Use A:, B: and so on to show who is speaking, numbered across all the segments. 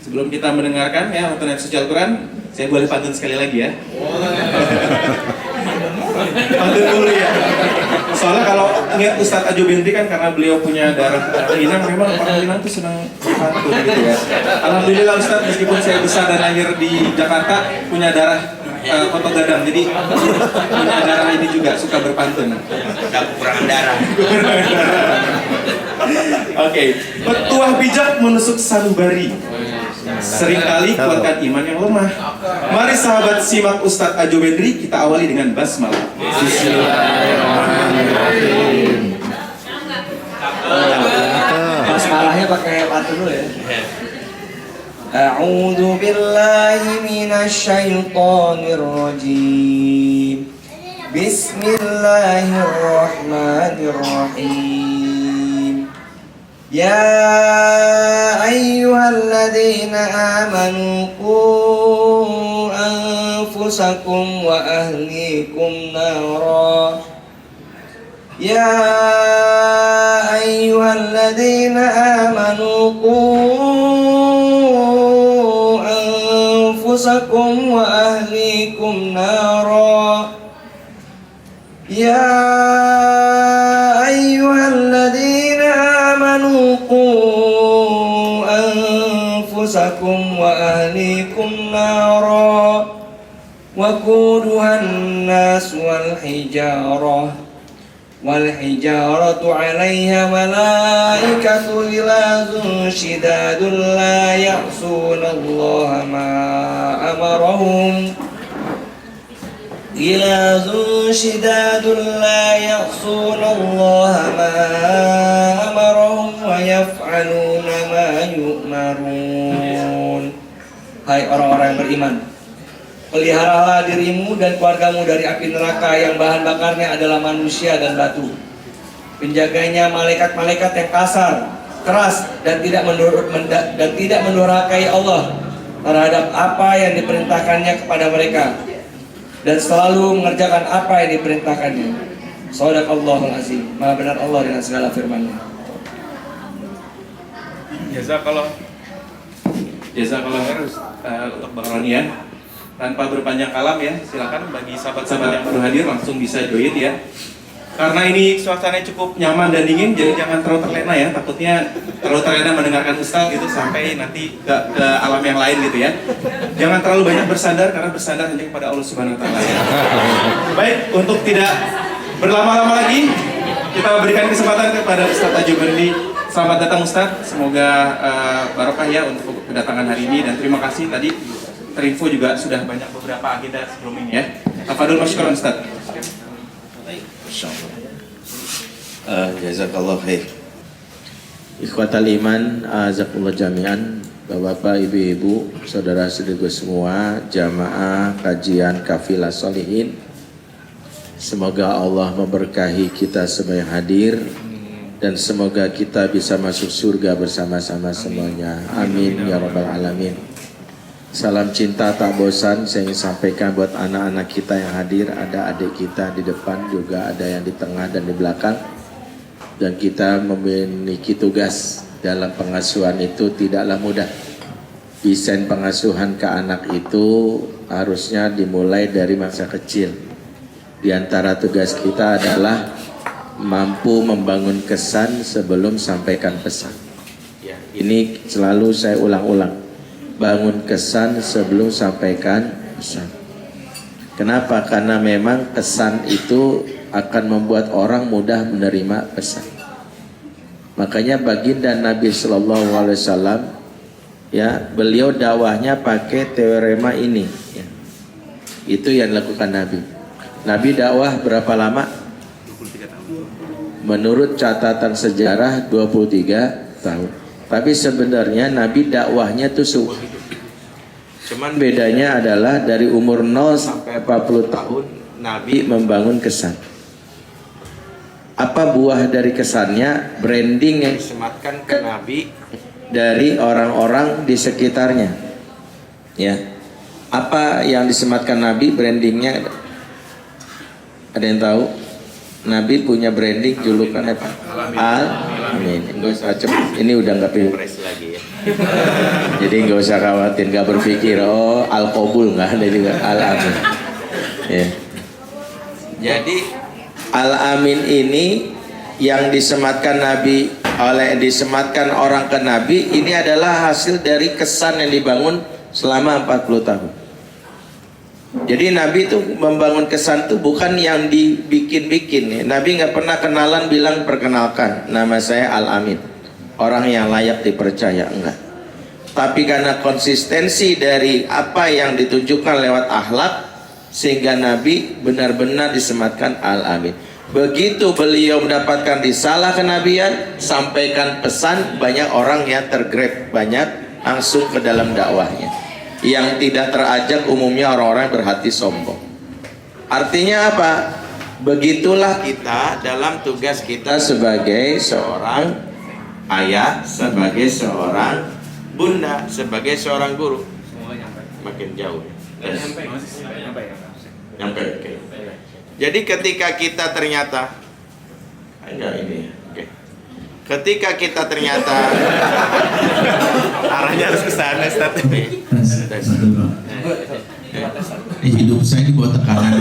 A: Sebelum kita mendengarkan ya materi suci Al-Quran, saya boleh pantun sekali lagi ya. Pantun dulu ya. Soalnya kalau ingat Ustadz Ajo Bentri kan karena beliau punya darah Minang, memang orang Minang tuh senang pantun gitu ya. Alhamdulillah Ustadz, meskipun saya besar dan lahir di Jakarta, punya darah Koto Gadang, jadi punya darah ini juga suka berpantun.
B: Gak kekurangan darah.
A: Oke, petuah bijak menusuk sanubari, seringkali kuatkan iman yang lemah. Mari sahabat simak Ustadz Ajo Bentri, kita awali dengan basmalah. Bismillahirrahmanirrahim.
C: Basmalahnya pakai pantun dulu ya. A'udzu billahi minasyaitonir rajim. Bismillahirrahmanirrahim. Ya ayyuhalladzina amanu qu anfusakum wa ahlikum nara. Ya ayyuhalladzina amanu qu anfusakum wa ahlikum nara. Ya ayyuhalladzina amanu qu anfusakum wa ahlikum nara waquduhan nas wal hijaratu 'alaiha malaikatu ghilazun shidadun la ya'sunallaha ma amarahum ghilazun shidadun la ya'sunallaha ma amarahum wa yaf'aluna ma yu'marun. Hai orang-orang yang beriman, peliharalah dirimu dan keluargamu dari api neraka yang bahan bakarnya adalah manusia dan batu. Penjaganya malaikat-malaikat yang kasar, keras dan tidak mendurhakai Allah terhadap apa yang diperintahkannya kepada mereka, dan selalu mengerjakan apa yang diperintahkannya. Shadaqallahul azim. Maha benar Allah dengan segala firman-Nya.
A: Jazakallah khair untuk Bang Roni ya. Tanpa berpanjang kalam ya, silakan bagi sahabat-sahabat yang baru hadir langsung bisa join ya. Karena ini suasananya cukup nyaman dan dingin, jadi jangan terlalu terlena ya. Takutnya terlalu terlena mendengarkan Ustaz gitu sampai nanti ke alam yang lain gitu ya. Jangan terlalu banyak bersandar karena bersandar hanya kepada Allah Subhanahu wa taala ya. Baik, untuk tidak berlama-lama lagi, kita berikan kesempatan kepada Ustaz Ajo Bentri. Selamat datang Ustaz, semoga barokah ya untuk kedatangan hari ini, dan terima kasih tadi terinfo juga sudah banyak beberapa agenda sebelum ini ya. Tafadhol masykuran Ustaz.
B: Jazakallah khair. Ikhwatal iman, azakullah jami'an. Bapak-bapak, ibu-ibu, saudara-saudara semua, jamaah kajian kafilah solihin, semoga Allah memberkahi kita semua yang hadir, dan semoga kita bisa masuk surga bersama-sama semuanya. Amin ya rabbal alamin. Salam cinta tak bosan saya ingin sampaikan buat anak-anak kita yang hadir. Ada adik kita di depan, juga ada yang di tengah dan di belakang. Dan kita memiliki tugas dalam pengasuhan itu tidaklah mudah. Desain pengasuhan ke anak itu harusnya dimulai dari masa kecil. Di antara tugas kita adalah mampu membangun kesan sebelum sampaikan pesan. Ini selalu saya ulang-ulang. Bangun kesan sebelum sampaikan pesan. Kenapa? Karena memang kesan itu akan membuat orang mudah menerima pesan. Makanya baginda Nabi Sallallahu Alaihi Wasallam ya, beliau dakwahnya pakai teorema ini ya. Itu yang dilakukan Nabi. Nabi dakwah berapa lama?
A: 23 tahun.
B: Menurut catatan sejarah 23 tahun. Tapi sebenarnya Nabi dakwahnya itu cuman bedanya adalah dari umur 0 sampai 40 tahun Nabi membangun kesan. Apa buah dari kesannya? Branding yang disematkan ke Nabi dari orang-orang di sekitarnya. Ya. Apa yang disematkan Nabi brandingnya? Ada yang tahu? Nabi punya branding julukan apa? Amin. Enggak usah cepet. Ini udah nggak pilpres lagi ya. Jadi nggak usah khawatir, nggak berpikir oh al-qabul, nggak ada juga al-amin. Ya. Jadi al-amin ini yang disematkan disematkan orang ke Nabi ini adalah hasil dari kesan yang dibangun selama 40 tahun. Jadi Nabi itu membangun kesan itu bukan yang dibikin-bikin ya. Nabi nggak pernah kenalan bilang perkenalkan nama saya Al-Amin, orang yang layak dipercaya, enggak. Tapi karena konsistensi dari apa yang ditunjukkan lewat akhlak, sehingga Nabi benar-benar disematkan Al-Amin. Begitu beliau mendapatkan risalah kenabian, sampaikan pesan, banyak orang yang tergrab, banyak langsung ke dalam dakwahnya. Yang tidak terajak umumnya orang-orang berhati sombong. Artinya apa? Begitulah kita dalam tugas kita sebagai seorang ayah, sebagai seorang bunda, sebagai seorang guru. Makin jauh. Nyampe. Okay. Jadi ketika kita ternyata ketika kita ternyata
A: Arahnya harus ke sana, Ustaz.
B: hidup saya di bawah tekanan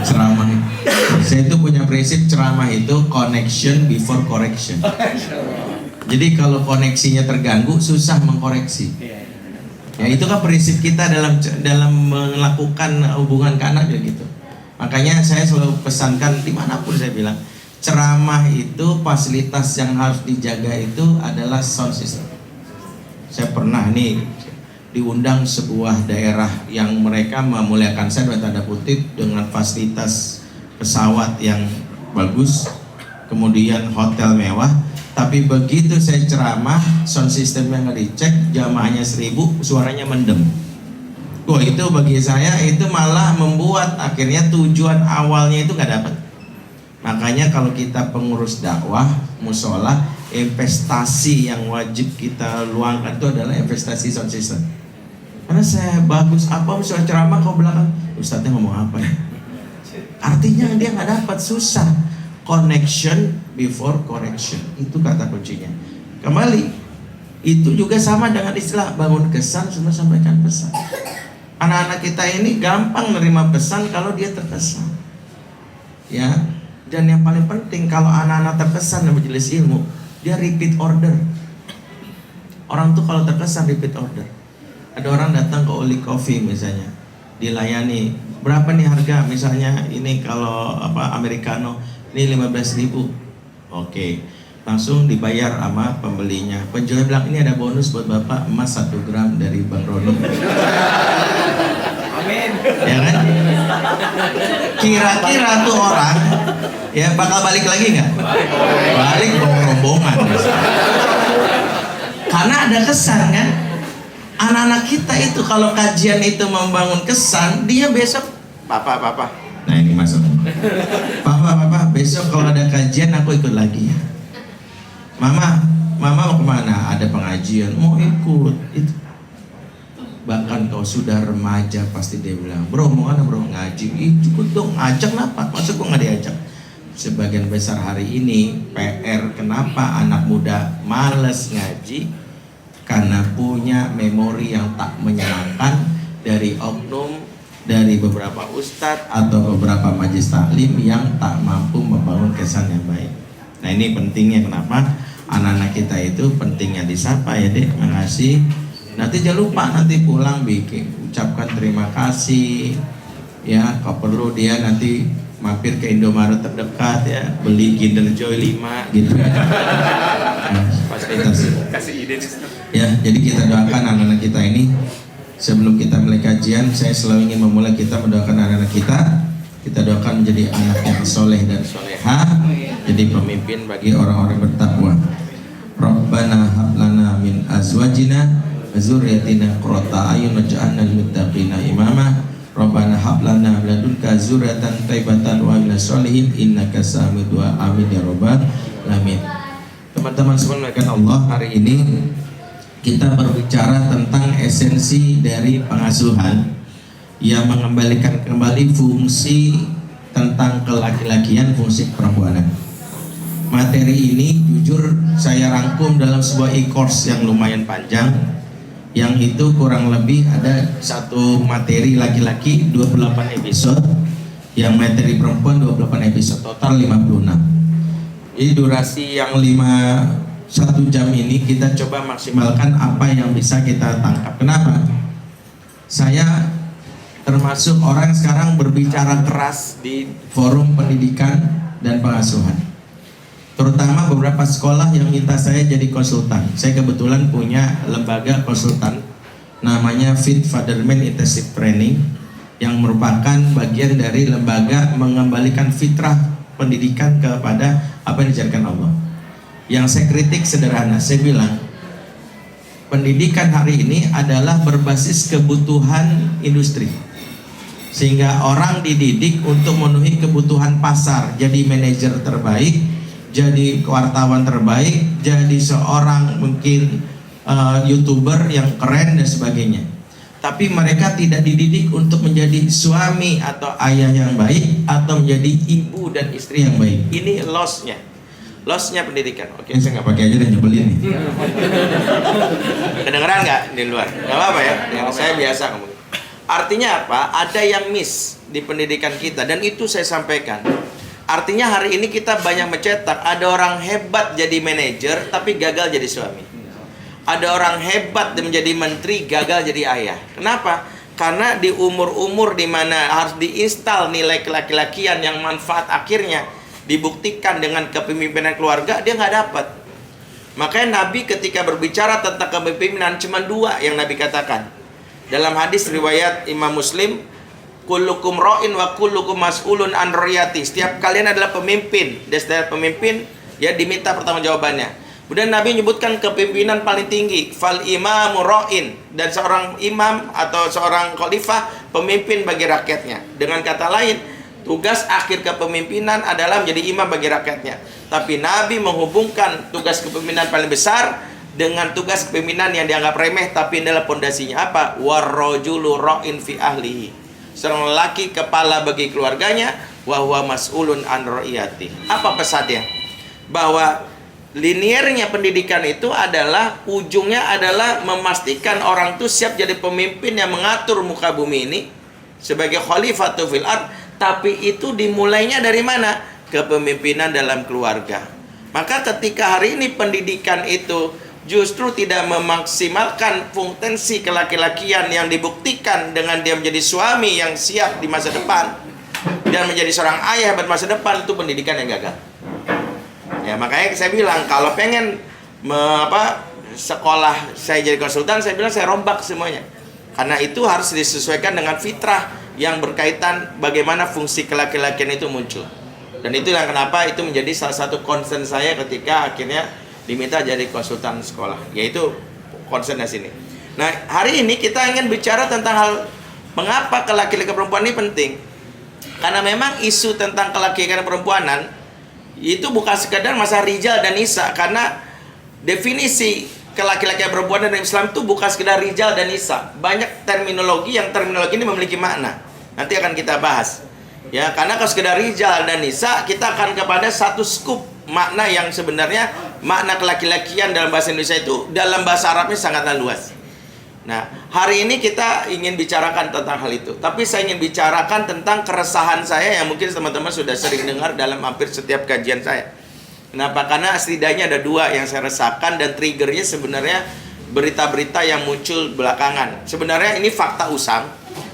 B: ceramah. Saya itu punya prinsip ceramah itu connection before correction. Jadi kalau koneksinya terganggu susah mengkoreksi. Ya itu kan prinsip kita dalam melakukan hubungan ke anak ya gitu. Makanya saya selalu pesankan dimanapun saya bilang ceramah itu fasilitas yang harus dijaga itu adalah sound system. Saya pernah nih diundang sebuah daerah yang mereka memuliakan saya dengan tanda kutip dengan fasilitas pesawat yang bagus, kemudian hotel mewah. Tapi begitu saya ceramah, sound systemnya nggak dicek, jamaahnya 1000, suaranya mendem. Wah itu bagi saya itu malah membuat akhirnya tujuan awalnya itu nggak dapat. Makanya kalau kita pengurus dakwah, musola, investasi yang wajib kita luangkan itu adalah investasi sound system. Karena saya bagus apa misalnya ceramah kau belakang, Ustadznya ngomong apa ya? Artinya dia nggak dapat, susah. Connection before correction, itu kata kuncinya. Kembali, itu juga sama dengan istilah bangun kesan, semua sampaikan pesan. Anak-anak kita ini gampang menerima pesan kalau dia terkesan. Ya. Dan yang paling penting kalau anak-anak terkesan di majelis ilmu, dia repeat order. Orang tuh kalau terkesan repeat order. Ada orang datang ke Oli Coffee misalnya, dilayani berapa nih harga misalnya ini kalau americano ini 15.000. Oke, langsung dibayar sama pembelinya. Penjual bilang ini ada bonus buat bapak, emas 1 gram dari Bang Roni. Amin. Ya kan? Kira-kira tuh orang ya bakal balik lagi nggak? Balik rombongan. Karena ada kesan kan? Anak-anak kita itu kalau kajian itu membangun kesan, dia besok papa. Nah ini masuk. Papa besok kalau ada kajian aku ikut lagi ya. Mama mau kemana? Ada pengajian, mau ikut itu. Bahkan kau sudah remaja pasti dia bilang, bro mau mana bro ngaji? Ikut dong, ajak kenapa? Masa gua nggak diajak? Sebagian besar hari ini PR kenapa anak muda males ngaji? Karena punya memori yang tak menyenangkan dari oknum, dari beberapa ustadz atau beberapa majelis taklim yang tak mampu membangun kesan yang baik. Nah ini pentingnya kenapa anak-anak kita itu pentingnya disapa ya dek, makasih. Nanti jangan lupa nanti pulang ucapkan terima kasih ya. Kalau perlu dia nanti mampir ke Indomaret terdekat ya, beli Kinder Joy 5 gitu ya.
A: Kasih ide
B: ya. Jadi kita doakan anak-anak kita ini. Sebelum kita mulai kajian, saya selalu ingin memulai kita mendoakan anak-anak kita. Kita doakan menjadi anak yang soleh dan soleha, jadi pemimpin bagi orang-orang bertakwa. Rabbana hablana min azwajina wa dzurriyyatina qurrata a'yun waj'alna lil muttaqina imama. Rabbana hablana min ladunka dzurriyyatan thayyibatan wa minas sholihin innaka sami'ud du'a. Amin ya rabbal alamin. Teman-teman semua melakukan Allah, hari ini kita berbicara tentang esensi dari pengasuhan yang mengembalikan kembali fungsi tentang kelaki-lakian, fungsi perempuanan. materi ini jujur saya rangkum dalam sebuah e-course yang lumayan panjang, yang itu kurang lebih ada satu materi laki-laki 28 episode, yang materi perempuan 28 episode, total 56. Jadi durasi yang 1 jam ini kita coba maksimalkan apa yang bisa kita tangkap. Kenapa? Saya termasuk orang sekarang berbicara keras di forum pendidikan dan pengasuhan, terutama beberapa sekolah yang minta saya jadi konsultan. Saya kebetulan punya lembaga konsultan namanya Fit Fatherman Intensive Training, yang merupakan bagian dari lembaga mengembalikan fitrah pendidikan kepada apa yang diajarkan Allah. Yang saya kritik sederhana, saya bilang pendidikan hari ini adalah berbasis kebutuhan industri, sehingga orang dididik untuk memenuhi kebutuhan pasar, jadi manajer terbaik, jadi wartawan terbaik, jadi seorang mungkin YouTuber yang keren dan sebagainya. Tapi mereka tidak dididik untuk menjadi suami atau ayah yang baik, atau menjadi ibu dan istri yang baik. Ini lossnya pendidikan. Oke, saya nggak pakai aja dan nyebelin nih. Kedengeran nggak di luar? Nggak apa-apa ya. Yang saya biasa ngomong. Artinya apa? Ada yang miss di pendidikan kita, dan itu saya sampaikan. Artinya hari ini kita banyak mencetak ada orang hebat jadi manajer tapi gagal jadi suami. Ada orang hebat menjadi menteri gagal jadi ayah. Kenapa? Karena di umur-umur di mana harus diinstal nilai kelaki-lakian yang manfaat akhirnya dibuktikan dengan kepemimpinan keluarga, dia nggak dapat. Makanya Nabi ketika berbicara tentang kepemimpinan cuma 2 yang Nabi katakan. Dalam hadis riwayat Imam Muslim, kullukum ra'in wa kullukum mas'ulun an ra'iyati. Setiap kalian adalah pemimpin, dan setiap pemimpin ya diminta pertanggungjawabannya. Kemudian Nabi menyebutkan kepemimpinan paling tinggi, fal imamu ra'in, dan seorang imam atau seorang khalifah pemimpin bagi rakyatnya. Dengan kata lain, tugas akhir kepemimpinan adalah menjadi imam bagi rakyatnya. Tapi Nabi menghubungkan tugas kepemimpinan paling besar dengan tugas kepemimpinan yang dianggap remeh, tapi adalah pondasinya apa? Warrajulu ra'in fi ahlihi. Seorang lelaki kepala bagi keluarganya, wa huwa mas'ulun an ra'iyati. Apa pesannya? Bahwa liniernya pendidikan itu adalah ujungnya adalah memastikan orang itu siap jadi pemimpin yang mengatur muka bumi ini sebagai khalifatu fil ard. Tapi itu dimulainya dari mana? Kepemimpinan dalam keluarga. Maka ketika hari ini pendidikan itu justru tidak memaksimalkan potensi kelaki-lakian yang dibuktikan dengan dia menjadi suami yang siap di masa depan dan menjadi seorang ayah pada masa depan, itu pendidikan yang gagal. Ya, makanya saya bilang kalau pengen sekolah saya jadi konsultan, saya bilang saya rombak semuanya. Karena itu harus disesuaikan dengan fitrah yang berkaitan bagaimana fungsi kelaki-lakian itu muncul. Dan itu yang kenapa itu menjadi salah satu concern saya ketika akhirnya diminta jadi konsultan sekolah, yaitu concern di sini. Nah, hari ini kita ingin bicara tentang hal mengapa kelaki-lakian perempuan ini penting. Karena memang isu tentang kelaki-lakian perempuanan itu bukan sekadar masalah rijal dan nisa, karena definisi kelaki-lakian perempuan dalam Islam itu bukan sekedar rijal dan nisa. Banyak terminologi ini memiliki makna. Nanti akan kita bahas. Ya, karena kalau sekedar rijal dan nisa, kita akan kepada satu skup makna yang sebenarnya makna kelaki-lakian dalam bahasa Indonesia itu dalam bahasa Arabnya sangatlah luas. Nah, hari ini kita ingin bicarakan tentang hal itu. Tapi saya ingin bicarakan tentang keresahan saya yang mungkin teman-teman sudah sering dengar dalam hampir setiap kajian saya. Kenapa? Karena setidaknya ada 2 yang saya resahkan, dan triggernya sebenarnya berita-berita yang muncul belakangan. Sebenarnya ini fakta usang,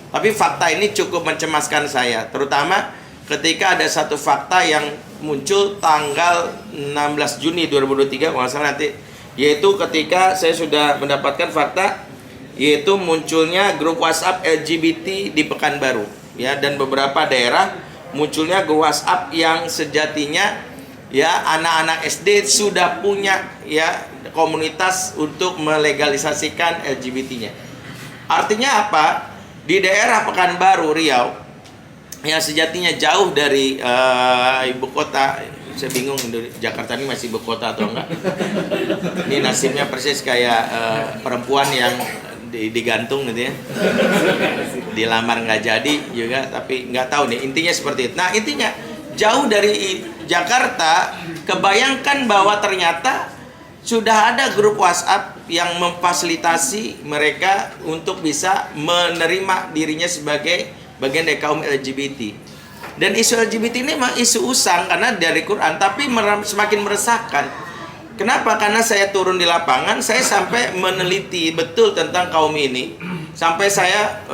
B: tapi fakta ini cukup mencemaskan saya. Terutama ketika ada satu fakta yang muncul tanggal 16 Juni 2023, kalau nggak salah nanti, yaitu ketika saya sudah mendapatkan fakta, yaitu munculnya grup WhatsApp LGBT di Pekanbaru, ya, dan beberapa daerah munculnya grup WhatsApp yang sejatinya ya anak-anak SD sudah punya ya komunitas untuk melegalisasikan LGBT-nya. Artinya apa? Di daerah Pekanbaru, Riau, yang sejatinya jauh dari ibu kota. Saya bingung Jakarta ini masih ibu kota atau enggak. Ini nasibnya persis kayak perempuan yang digantung gitu ya, dilamar nggak jadi juga, tapi nggak tahu nih intinya seperti itu. Nah, intinya
D: jauh dari Jakarta, kebayangkan bahwa ternyata sudah ada grup WhatsApp yang memfasilitasi mereka untuk bisa menerima dirinya sebagai bagian dari kaum LGBT. Dan isu LGBT ini memang isu usang karena dari Quran, tapi semakin meresahkan. Kenapa? Karena saya turun di lapangan, saya sampai meneliti betul tentang kaum ini. Sampai saya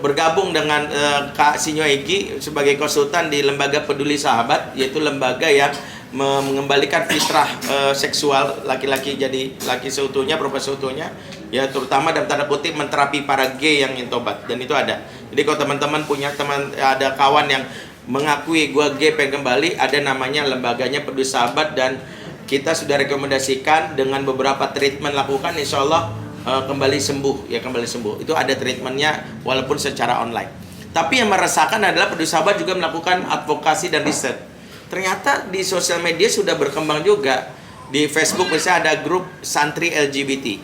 D: bergabung dengan Kak Sinyo Egi sebagai konsultan di Lembaga Peduli Sahabat, yaitu lembaga yang mengembalikan fitrah seksual laki-laki jadi laki seutuhnya, perempuan seutuhnya, ya, terutama dalam tanda kutip menterapi para gay yang intobat. Dan itu ada. Jadi kalau teman-teman punya ada kawan yang mengakui gua gay pengen kembali, ada namanya lembaganya Peduli Sahabat, dan kita sudah rekomendasikan dengan beberapa treatment lakukan, insya Allah kembali sembuh, ya, kembali sembuh. Itu ada treatmentnya walaupun secara online. Tapi yang meresahkan adalah Peduli Sahabat juga melakukan advokasi dan riset. Ternyata di sosial media sudah berkembang juga. Di Facebook misalnya ada grup santri LGBT,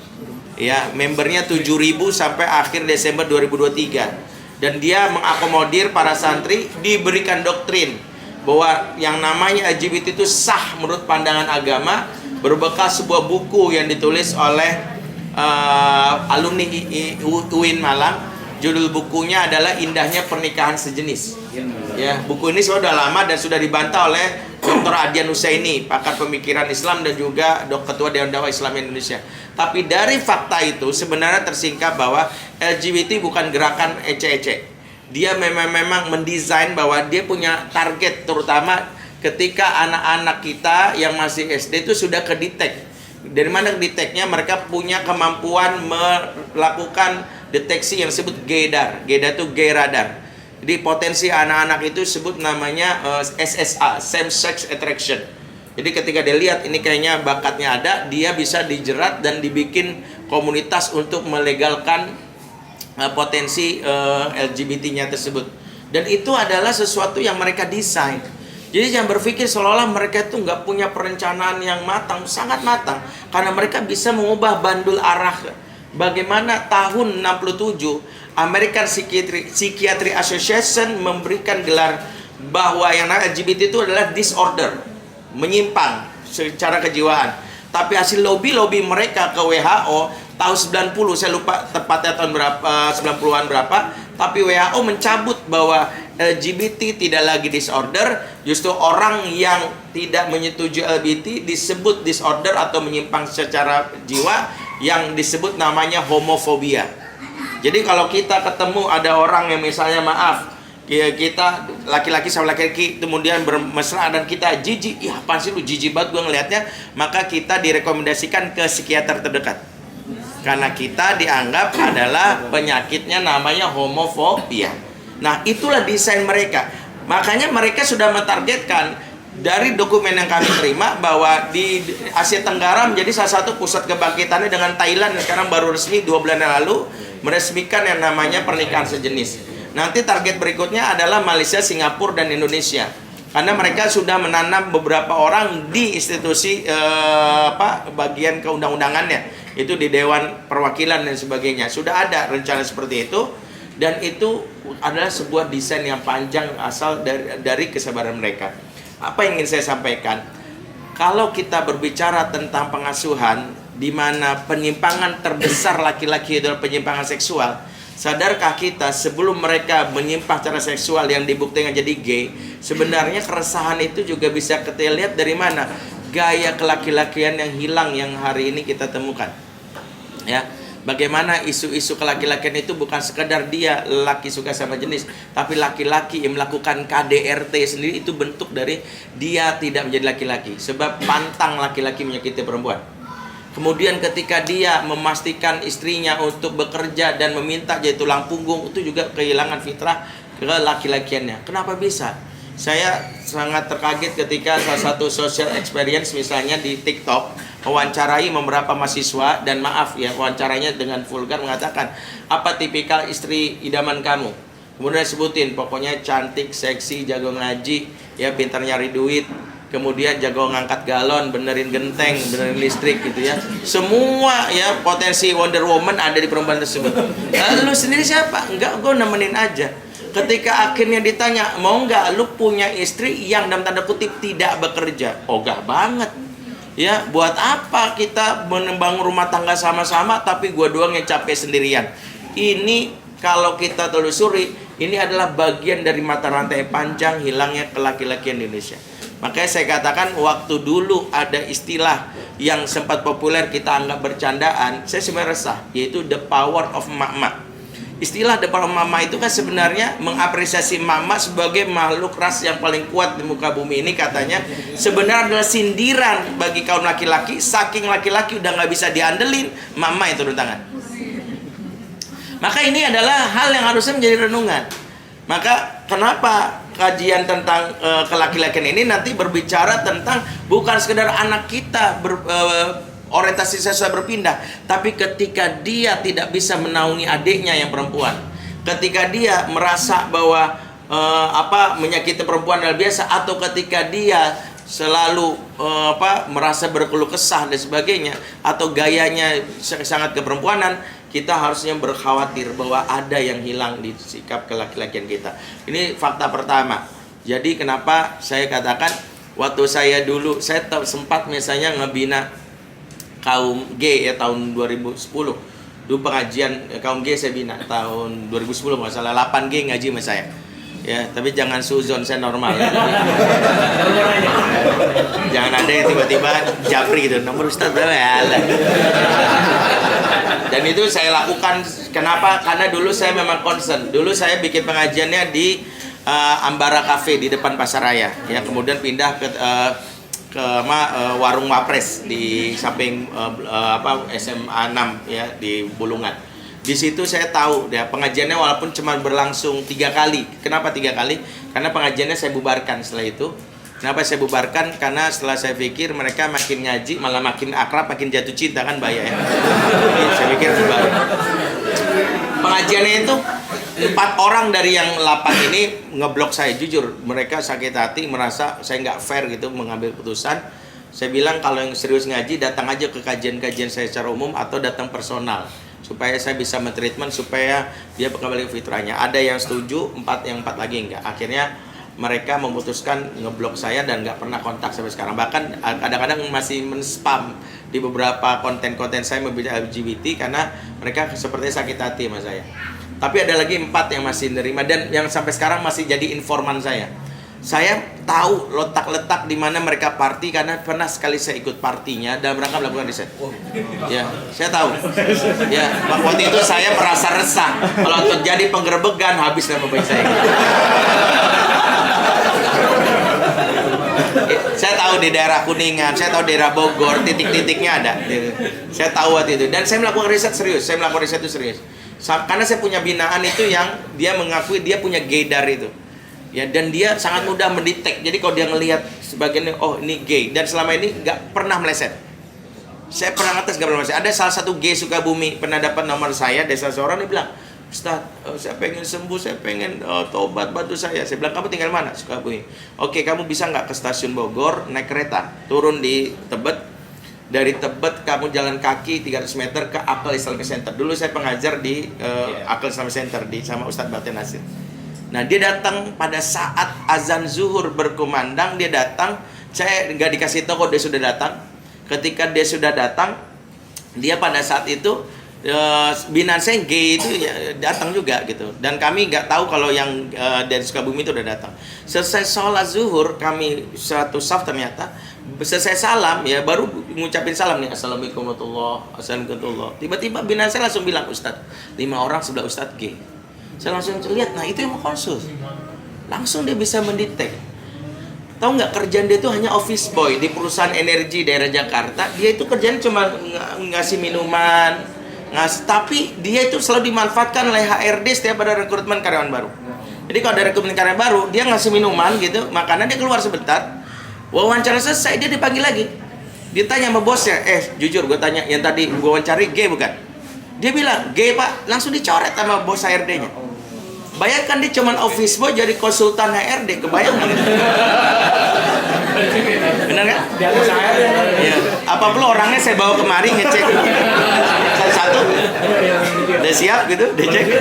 D: ya, membernya 7.000 sampai akhir Desember 2023. Dan dia mengakomodir para santri, diberikan doktrin bahwa yang namanya LGBT itu sah menurut pandangan agama, berbekal sebuah buku yang ditulis oleh alumni UIN Malang. Judul bukunya adalah Indahnya Pernikahan Sejenis. Ya, buku ini sudah lama dan sudah dibantah oleh Dr. Adian Husaini, pakar pemikiran Islam dan juga Ketua Dewan Dakwah Islam Indonesia. Tapi dari fakta itu sebenarnya tersingkap bahwa LGBT bukan gerakan ece-ece. Dia memang mendesain bahwa dia punya target, terutama ketika anak-anak kita yang masih SD itu sudah kedetek. Dari mana deteknya? Mereka punya kemampuan melakukan deteksi yang disebut GEDAR. GEDAR itu gay radar. Jadi potensi anak-anak itu sebut namanya SSA, same sex attraction. Jadi ketika dia lihat ini kayaknya bakatnya ada, dia bisa dijerat dan dibikin komunitas untuk melegalkan potensi LGBT-nya tersebut. Dan itu adalah sesuatu yang mereka desain. Jadi jangan berpikir seolah-olah mereka itu nggak punya perencanaan yang matang, sangat matang. Karena mereka bisa mengubah bandul arah. Bagaimana tahun 67 American Psychiatry Association memberikan gelar bahwa yang namanya LGBT itu adalah disorder, menyimpang secara kejiwaan. Tapi hasil lobby mereka ke WHO tahun 90, saya lupa tepatnya tahun berapa, 90-an berapa, tapi WHO mencabut bahwa LGBT tidak lagi disorder, justru orang yang tidak menyetujui LGBT disebut disorder atau menyimpang secara jiwa, yang disebut namanya homofobia. Jadi kalau kita ketemu ada orang yang misalnya maaf, kita laki-laki sama laki-laki kemudian bermesra dan kita jijik, ya apaan sih lu jijik banget gue ngelihatnya, maka kita direkomendasikan ke psikiater terdekat. Karena kita dianggap adalah penyakitnya namanya homofobia. Nah, itulah desain mereka. Makanya mereka sudah mentargetkan dari dokumen yang kami terima bahwa di Asia Tenggara menjadi salah satu pusat kebangkitannya dengan Thailand yang sekarang baru resmi 2 bulan yang lalu meresmikan yang namanya pernikahan sejenis. Nanti target berikutnya adalah Malaysia, Singapura, dan Indonesia. Karena mereka sudah menanam beberapa orang di institusi bagian keundang-undangannya, itu di Dewan Perwakilan dan sebagainya. Sudah ada rencana seperti itu, dan itu adalah sebuah desain yang panjang asal dari kesabaran mereka. Apa yang ingin saya sampaikan? Kalau kita berbicara tentang pengasuhan, di mana penyimpangan terbesar laki-laki adalah penyimpangan seksual, sadarkah kita sebelum mereka menyimpang secara seksual yang dibuktikan jadi gay, sebenarnya keresahan itu juga bisa kita lihat dari mana? Gaya kelaki-lakian yang hilang yang hari ini kita temukan. Ya. Bagaimana isu-isu kelaki-lakian itu bukan sekedar dia laki suka sama jenis, tapi laki-laki yang melakukan KDRT sendiri itu bentuk dari dia tidak menjadi laki-laki, sebab pantang laki-laki menyakiti perempuan. Kemudian ketika dia memastikan istrinya untuk bekerja dan meminta jadi tulang punggung, itu juga kehilangan fitrah ke laki-lakiannya. Kenapa bisa? Saya sangat terkaget ketika salah satu social experience misalnya di TikTok mewawancarai beberapa mahasiswa, dan maaf ya, wawancaranya dengan vulgar mengatakan, apa tipikal istri idaman kamu? Kemudian sebutin, pokoknya cantik, seksi, jago ngaji, ya pintar nyari duit, kemudian jago ngangkat galon, benerin genteng, benerin listrik gitu ya. Semua ya potensi Wonder Woman ada di perempuan tersebut. Lalu sendiri siapa? Enggak, gue nemenin aja. Ketika akhirnya ditanya, mau nggak lu punya istri yang dalam tanda kutip tidak bekerja? Ogah banget. Ya, buat apa kita membangun rumah tangga sama-sama tapi gua doang yang capek sendirian? Ini kalau kita telusuri, ini adalah bagian dari mata rantai panjang hilangnya laki-laki Indonesia. Makanya saya katakan waktu dulu ada istilah yang sempat populer kita anggap bercandaan, saya sebenarnya resah, yaitu the power of mama. Istilah the power of mama itu kan sebenarnya mengapresiasi mama sebagai makhluk ras yang paling kuat di muka bumi ini, katanya sebenarnya adalah sindiran bagi kaum laki-laki. Saking laki-laki udah nggak bisa diandelin, mama yang turun tangan. Maka ini adalah hal yang harusnya menjadi renungan. Maka kenapa kajian tentang kelaki-lakian ini nanti berbicara tentang bukan sekedar anak kita orientasi seksual berpindah, tapi ketika dia tidak bisa menaungi adiknya yang perempuan, ketika dia merasa bahwa menyakiti perempuan adalah biasa, atau ketika dia selalu merasa berkeluh kesah dan sebagainya, atau gayanya sangat keperempuanan, kita harusnya berkhawatir bahwa ada yang hilang di sikap kelaki-lakian kita. Ini fakta pertama. Jadi kenapa saya katakan waktu saya dulu, saya sempat misalnya ngebina kaum G ya tahun 2010. Dulu pengajian kaum G saya bina tahun 2010 nggak salah, 8 G ngaji sama saya. Ya, tapi jangan suzon, saya normal ya. Jangan ada yang tiba-tiba japri gitu, nomor Ustaz berapa ya? Dan itu saya lakukan, kenapa? Karena dulu saya memang concern. Dulu saya bikin pengajiannya di Ambara Cafe di depan Pasaraya. Ya, kemudian pindah ke warung Wapres di samping SMA 6 ya di Bulungan. Di situ saya tahu ya pengajiannya walaupun cuma berlangsung 3 kali. Kenapa 3 kali? Karena pengajiannya saya bubarkan setelah itu. Kenapa saya bubarkan? Karena setelah saya pikir mereka makin ngaji malah makin akrab, makin jatuh cinta, kan bahaya ya. Jadi saya pikir bubar. Pengajiannya itu 4 orang dari yang 8 ini ngeblok saya, jujur. Mereka sakit hati, merasa saya nggak fair gitu mengambil keputusan. Saya bilang kalau yang serius ngaji datang aja ke kajian-kajian saya secara umum atau datang personal, supaya saya bisa mentreatment supaya dia kembali ke fitrahnya. Ada yang setuju, 4 lagi enggak. Akhirnya mereka memutuskan ngeblok saya dan nggak pernah kontak sampai sekarang. Bahkan kadang-kadang masih men-spam di beberapa konten-konten saya membela LGBT karena mereka sepertinya sakit hati sama saya. Tapi ada lagi 4 yang masih menerima dan yang sampai sekarang masih jadi informan saya. Saya tahu letak-letak di mana mereka party karena pernah sekali saya ikut partinya dalam rangka melakukan riset. Ya, saya tahu. Ya, waktu itu saya merasa resah kalau terjadi penggerbegan habis nama baik saya. Saya tahu di daerah Kuningan, saya tahu daerah Bogor, titik-titiknya ada. Saya tahu waktu itu dan saya melakukan riset serius. Saya melakukan riset itu serius. Karena saya punya binaan itu yang dia mengakui dia punya gaydar itu. Ya, dan dia sangat mudah mendetek. Jadi kalau dia ngelihat sebagian, oh ini gay, dan selama ini nggak pernah meleset. Saya pernah ngatas nggak pernah meleset. Ada salah satu gay Sukabumi pernah dapat nomor saya dari salah seorang, dia bilang, Ustaz, saya pengen sembuh, saya pengen tobat, bantu saya. Saya bilang, kamu tinggal mana? Sukabumi. Oke, kamu bisa nggak ke stasiun Bogor naik kereta, turun di Tebet, dari Tebet kamu jalan kaki 300 meter ke Akal Islamic Center. Dulu saya pengajar di Akal Islamic Center sama Ustadz Batin Nasir. Nah, dia datang pada saat azan zuhur berkumandang, dia datang. Saya nggak dikasih tahu dia sudah datang. Ketika dia sudah datang, dia pada saat itu binaan saya gay itu ya, datang juga gitu. Dan kami nggak tahu kalau yang dari Sukabumi itu udah datang. Selesai sholat zuhur, kami satu saf ternyata. Selesai salam ya baru ngucapin salam nih, assalamualaikum warahmatullahi wabarakatuh. Tiba-tiba binaan saya langsung bilang, Ustadz, 5 orang sebelah Ustadz gay. Saya langsung lihat, nah itu yang mau konsul. Langsung dia bisa mendetek. Tahu nggak, kerjaan dia itu hanya office boy di perusahaan energi daerah Jakarta. Dia itu kerjaan cuma ngasih minuman, tapi dia itu selalu dimanfaatkan oleh HRD setiap ada rekrutmen karyawan baru. Jadi kalau ada rekrutmen karyawan baru, dia ngasih minuman gitu, makanan, dia keluar sebentar. Wawancara selesai, dia dipanggil lagi. Ditanya sama bosnya, jujur gue tanya, yang tadi gue wawancari gay bukan? Dia bilang, gay pak, langsung dicoret sama bos HRD-nya. Bayangkan dia cuma office boy jadi konsultan HRD, kebayang nggak? Benar kan?
C: Di atas HRD.
D: Ya. Apa perlu orangnya saya bawa kemari ngecek satu-satu? Udah siap gitu, dicek.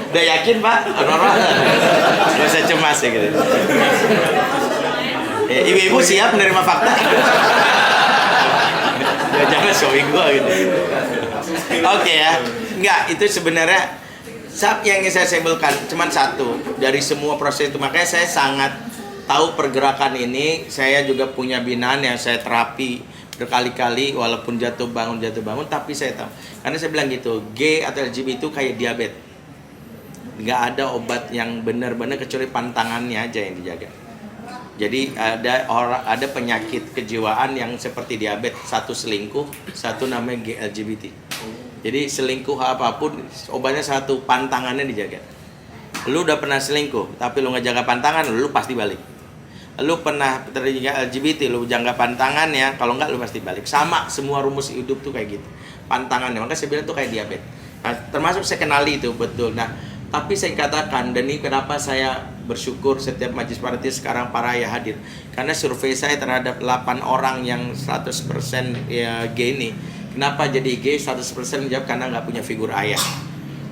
D: Udah yakin Pak? Normal. Gak usah cemas ya gitu. Ibu-ibu siap menerima fakta? Ya, jangan showing gua gitu. Oke ya. Enggak, itu sebenarnya yang ingin saya simpulkan cuman satu dari semua proses itu. Makanya saya sangat tahu pergerakan ini. Saya juga punya binaan yang saya terapi berkali-kali, walaupun jatuh bangun, tapi saya tahu. Karena saya bilang gitu, G atau LGBT itu kayak diabetes. Nggak ada obat yang benar-benar kecuali pantangannya aja yang dijaga. Jadi ada penyakit kejiwaan yang seperti diabetes, satu selingkuh, satu namanya LGBT. Jadi selingkuh apapun obatnya satu, pantangannya dijaga. Lu udah pernah selingkuh, tapi lu nggak jaga pantangan, lu pasti balik. Lu pernah terjadi LGBT, lu jaga pantangan ya, kalau nggak lu pasti balik. Sama semua rumus hidup tuh kayak gitu, pantangannya. Maka saya bilang tuh kayak diabetes. Nah, termasuk saya kenali itu betul. Nah, tapi saya katakan, dan ini kenapa saya bersyukur setiap Majelis Partis sekarang para ayah hadir. Karena survei saya terhadap 8 orang yang 100% ya gay ini. Kenapa jadi gay 100% menjawab karena nggak punya figur ayah.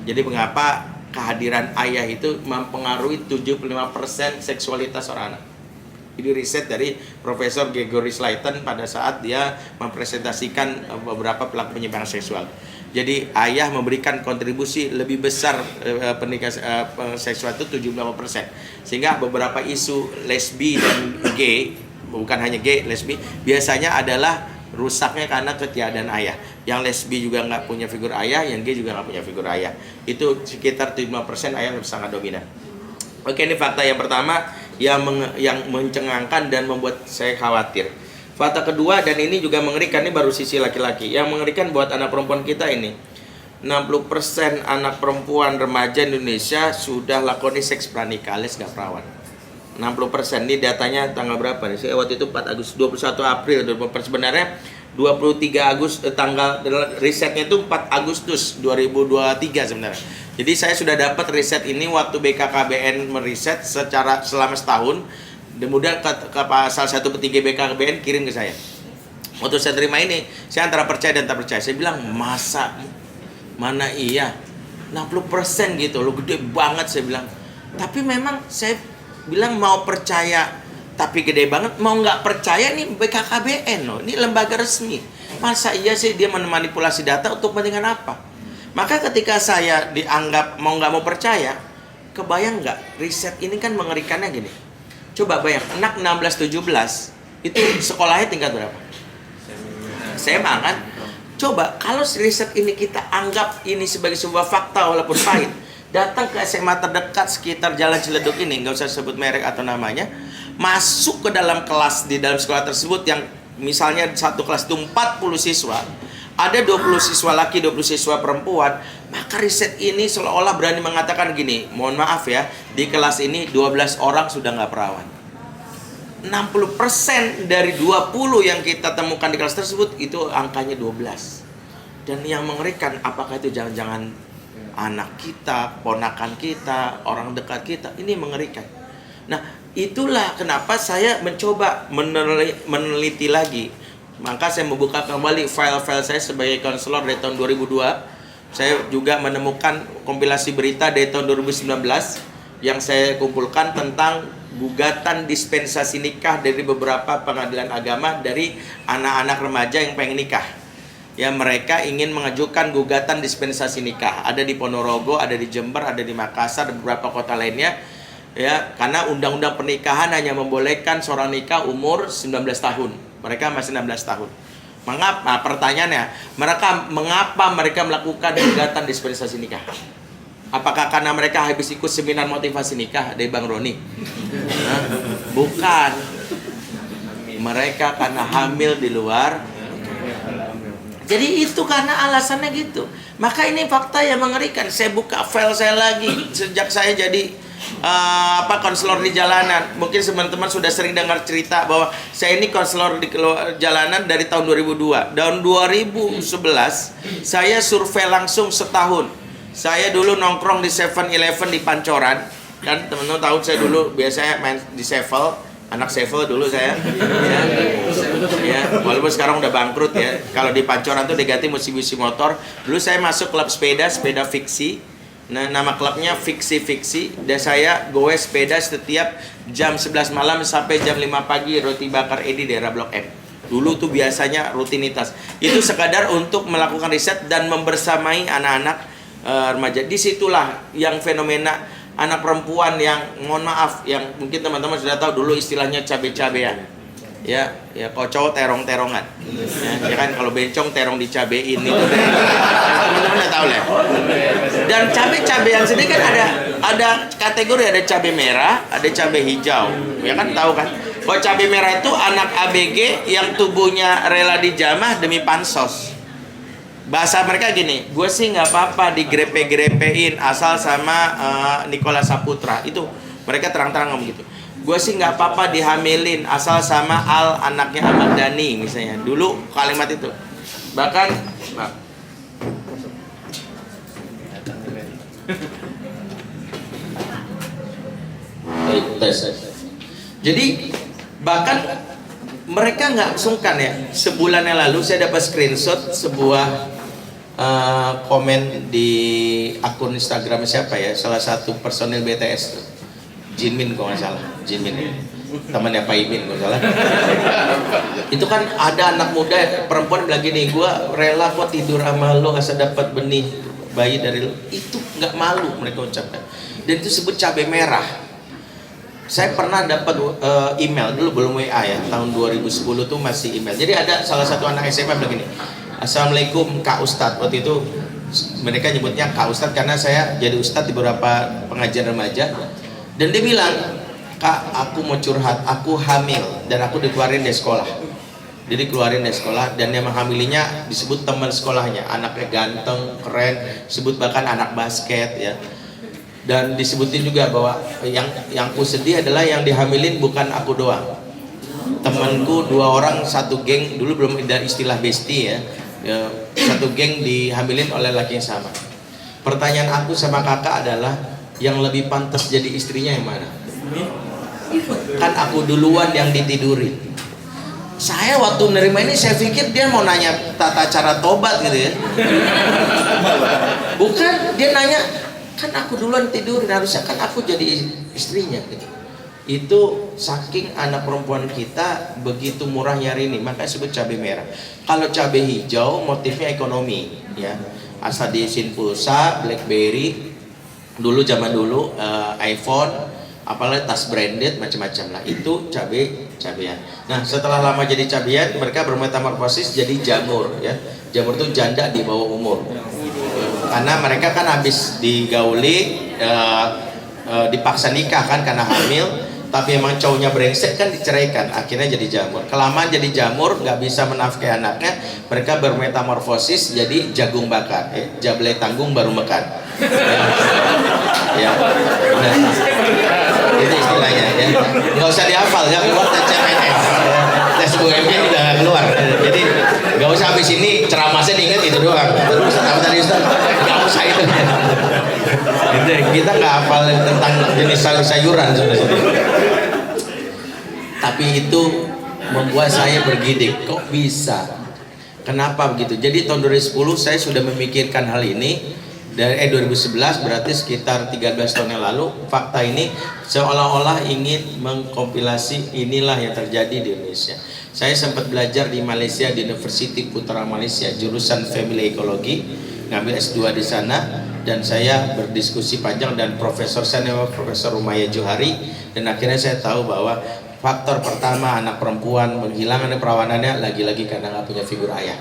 D: Jadi mengapa kehadiran ayah itu mempengaruhi 75% seksualitas seorang anak. Ini riset dari Profesor Gregory Slayton pada saat dia mempresentasikan beberapa pelaku penyimpangan seksual. Jadi ayah memberikan kontribusi lebih besar pernikahan seksual itu 75%. Sehingga beberapa isu lesbi dan gay, bukan hanya gay, lesbi, biasanya adalah rusaknya karena ketiadaan ayah. Yang lesbi juga nggak punya figur ayah, yang gay juga nggak punya figur ayah. Itu sekitar 75% ayah sangat dominan. Oke, ini fakta yang pertama yang mencengangkan dan membuat saya khawatir. Fakta kedua, dan ini juga mengerikan, ini baru sisi laki-laki. Yang mengerikan buat anak perempuan kita ini, 60% anak perempuan remaja Indonesia sudah lakoni seks pranikah alias nggak perawan. 60%, ini datanya tanggal berapa nih? Saya waktu itu 4 Agustus, 21 April 2024. Sebenarnya 23 Agustus, tanggal risetnya itu 4 Agustus 2023 sebenarnya. Jadi saya sudah dapat riset ini waktu BKKBN meriset secara selama setahun. Kemudian salah satu petinggi BKKBN kirim ke saya. Waktu saya terima ini, saya antara percaya dan tak percaya. Saya bilang, masa? Mana iya? 60% gitu loh, gede banget saya bilang. Tapi memang saya bilang mau percaya, tapi gede banget. Mau nggak percaya nih BKKBN loh, ini lembaga resmi. Masa iya sih dia memanipulasi data untuk kepentingan apa? Maka ketika saya dianggap mau nggak mau percaya, kebayang nggak riset ini kan mengerikannya gini. Coba bayang, anak 16-17 itu sekolahnya tingkat berapa? SMA kan? Coba kalau riset ini kita anggap ini sebagai sebuah fakta walaupun pahit, datang ke SMA terdekat sekitar Jalan Ciledug ini, nggak usah sebut merek atau namanya, masuk ke dalam kelas di dalam sekolah tersebut yang misalnya satu kelas itu 40 siswa, ada 20 siswa laki, 20 siswa perempuan, maka riset ini seolah-olah berani mengatakan gini, mohon maaf ya, di kelas ini 12 orang sudah nggak perawan. 60% dari 20 yang kita temukan di kelas tersebut, itu angkanya 12. Dan yang mengerikan, apakah itu jangan-jangan anak kita, ponakan kita, orang dekat kita, ini mengerikan. Nah, itulah kenapa saya mencoba meneliti lagi. Maka saya membuka kembali file-file saya sebagai konselor dari tahun 2002. Saya juga menemukan kompilasi berita dari tahun 2019 yang saya kumpulkan tentang gugatan dispensasi nikah dari beberapa pengadilan agama dari anak-anak remaja yang pengen nikah. Ya, mereka ingin mengajukan gugatan dispensasi nikah. Ada di Ponorogo, ada di Jember, ada di Makassar, dan beberapa kota lainnya. Ya, karena undang-undang pernikahan hanya membolehkan seorang nikah umur 19 tahun. Mereka masih 16 tahun. Mengapa? Pertanyaannya, mengapa mereka melakukan gugatan dispensasi nikah? Apakah karena mereka habis ikut seminar motivasi nikah dari Bang Roni? Nah, bukan. Mereka karena hamil di luar. Jadi itu karena alasannya gitu. Maka ini fakta yang mengerikan. Saya buka file saya lagi sejak saya jadi konselor di jalanan. Mungkin teman-teman sudah sering dengar cerita bahwa saya ini konselor di jalanan dari tahun 2002. Tahun 2011 saya survei langsung setahun. Saya dulu nongkrong di 7-Eleven di Pancoran. Kan teman-teman tahu saya dulu biasanya main di Sevel, anak Sevel dulu saya. Ya, walaupun sekarang udah bangkrut ya. Kalau di Pancoran tuh diganti musim motor. Dulu saya masuk klub sepeda fiksi. Nah, nama klubnya Fiksi-Fiksi, dan saya goes sepeda setiap jam 11 malam sampai jam 5 pagi roti bakar Edi daerah Blok M. Dulu tuh biasanya rutinitas. Itu sekadar untuk melakukan riset dan membersamai anak-anak remaja. Disitulah yang fenomena anak perempuan yang, mohon maaf, yang mungkin teman-teman sudah tahu dulu istilahnya cabe-cabean. Ya kalau cowok terong-terongan. Ya kan, kalau bencong terong dicabein itu. Teman-teman udah tahu lah. Dan cabe-cabean sendiri kan ada kategori, ada cabe merah, ada cabe hijau. Ya kan tahu kan? Kalau cabe merah itu anak ABG yang tubuhnya rela dijamah demi pansos. Bahasa mereka gini, gue sih nggak apa-apa digrepe-grepein asal sama Nikola Saputra. Itu mereka terang-terang ngomong gitu. Gue sih nggak apa-apa dihamilin asal sama Al, anaknya Ahmad Dhani misalnya. Dulu kalimat itu. Bahkan jadi bahkan mereka nggak sungkan ya. Sebulan yang lalu saya dapat screenshot sebuah komen di akun Instagram siapa ya, salah satu personil BTS tuh, Jinmin kalau nggak salah, Jinmin temannya Pak Imin kalau salah. Itu kan ada anak muda perempuan bilang gini, gua rela kok tidur sama lo asal dapat benih bayi dari lo. Itu nggak malu mereka ucapkan, dan itu disebut cabai merah. Saya pernah dapat email, dulu belum WA ya, tahun 2010 tuh masih email. Jadi ada salah satu anak SMA bilang gini, Assalamualaikum Kak Ustadz. Waktu itu mereka nyebutnya Kak Ustadz karena saya jadi Ustadz di beberapa pengajian remaja. Dan dia bilang, Kak, aku mau curhat, aku hamil dan aku dikeluarin dari sekolah. Jadi keluarin dari sekolah, dan yang menghamilinya disebut teman sekolahnya, anaknya ganteng, keren, disebut bahkan anak basket ya. Dan disebutin juga bahwa yang ku sedih adalah yang dihamilin bukan aku doang. Temanku 2 orang satu geng, dulu belum ada istilah bestie ya, satu geng dihamilin oleh laki yang sama. Pertanyaan aku sama kakak adalah, yang lebih pantas jadi istrinya yang mana? Kan aku duluan yang ditidurin. Saya waktu menerima ini saya pikir dia mau nanya tata cara tobat gitu ya. Bukan, dia nanya, kan aku duluan tidurin, harusnya kan aku jadi istrinya gitu. Itu saking anak perempuan kita begitu murahnya hari ini, makanya sebut cabai merah. Kalau cabai hijau motifnya ekonomi ya, asal diisiin pulsa, BlackBerry, dulu zaman dulu iPhone, apalagi tas branded macam-macam lah, itu cabean. Nah setelah lama jadi cabean, mereka bermetamorfosis jadi jamur ya. Jamur itu janda di bawah umur. Karena mereka kan habis digauli, dipaksa nikah kan karena hamil, tapi emang cowoknya brengsek kan diceraikan, akhirnya jadi jamur. Kelamaan jadi jamur, nggak bisa menafkahi anaknya, mereka bermetamorfosis jadi jagung bakar, jablay tanggung baru makan. Ya, nah, itu istilahnya ya. Nggak usah dihafal, ya keluar tes CPNS, tes UMN udah keluar. Jadi nggak usah habis ini ceramahnya diingat itu doang. Terus apa tadi Ustaz? Nggak usah itu. Kita nggak hafal tentang jenis sayur-sayuran sebenarnya. Tapi itu membuat saya bergidik, kok bisa? Kenapa begitu? Jadi tahun 2010 saya sudah memikirkan hal ini. Dari 2011 berarti sekitar 13 tahun yang lalu, fakta ini seolah-olah ingin mengkompilasi inilah yang terjadi di Indonesia. Saya sempat belajar di Malaysia, di University Putra Malaysia, jurusan Family Ecology, ngambil S2 di sana, dan saya berdiskusi panjang dan Profesor Rumaya Johari, dan akhirnya saya tahu bahwa faktor pertama anak perempuan menghilangkan perawanannya lagi-lagi karena nggak punya figur ayah.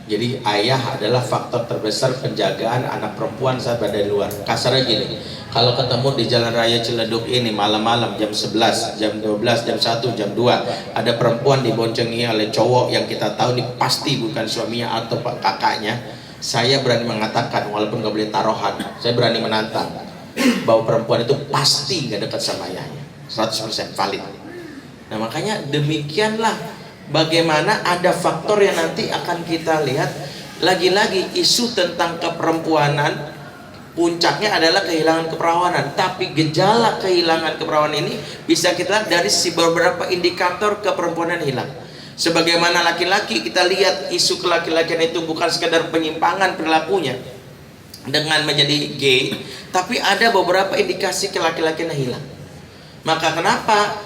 D: Jadi ayah adalah faktor terbesar penjagaan anak perempuan saat berada di luar. Kasarnya gini, kalau ketemu di jalan raya Ciledug ini malam-malam jam 11, jam 12, jam 1, jam 2, ada perempuan diboncengi oleh cowok yang kita tahu ini pasti bukan suaminya atau kakaknya, saya berani mengatakan, walaupun gak boleh taruhan, saya berani menantang bahwa perempuan itu pasti gak dekat sama ayahnya, 100% valid. Nah makanya demikianlah bagaimana ada faktor yang nanti akan kita lihat. Lagi-lagi isu tentang keperempuanan puncaknya adalah kehilangan keperawanan, tapi gejala kehilangan keperawanan ini bisa kita lihat dari beberapa indikator keperempuanan hilang. Sebagaimana laki-laki kita lihat isu kelaki-lakian itu bukan sekedar penyimpangan perilakunya, dengan menjadi gay, tapi ada beberapa indikasi ke laki-laki yang hilang. Maka kenapa?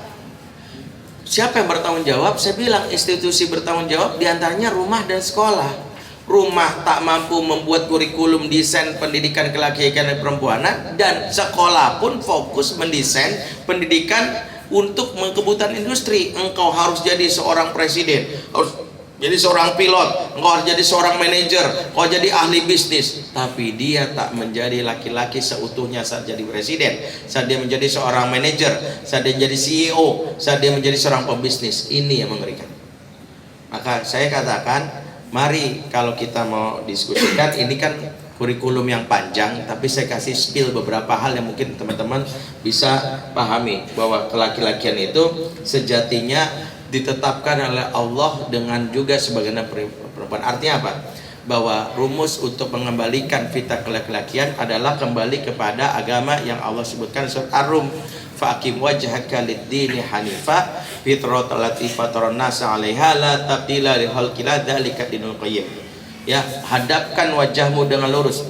D: Siapa yang bertanggung jawab? Saya bilang institusi bertanggung jawab, diantaranya rumah dan sekolah. Rumah tak mampu membuat kurikulum desain pendidikan kelaki-lakian dan perempuanan, dan sekolah pun fokus mendesain pendidikan untuk kebutuhan industri. Engkau harus jadi seorang presiden, harus jadi seorang pilot, engkau harus jadi seorang manajer, engkau jadi ahli bisnis. Tapi dia tak menjadi laki-laki seutuhnya saat jadi presiden, saat dia menjadi seorang manajer, saat dia menjadi CEO, saat dia menjadi seorang pebisnis. Ini yang mengerikan. Maka saya katakan, mari kalau kita mau diskusikan, ini kan kurikulum yang panjang, tapi saya kasih spill beberapa hal yang mungkin teman-teman bisa pahami, bahwa kelaki-lakian itu sejatinya ditetapkan oleh Allah dengan juga sebagaimana perempuan. Artinya apa? Bahwa rumus untuk mengembalikan fitrah kelaki-lakian adalah kembali kepada agama yang Allah sebutkan surat Ar-Rum, faqim wajhaka lid-dini hanifa fitratal lati fataran nasa 'alaiha la tabdila li khalqillah dzalika dinul qayyim. Ya, hadapkan wajahmu dengan lurus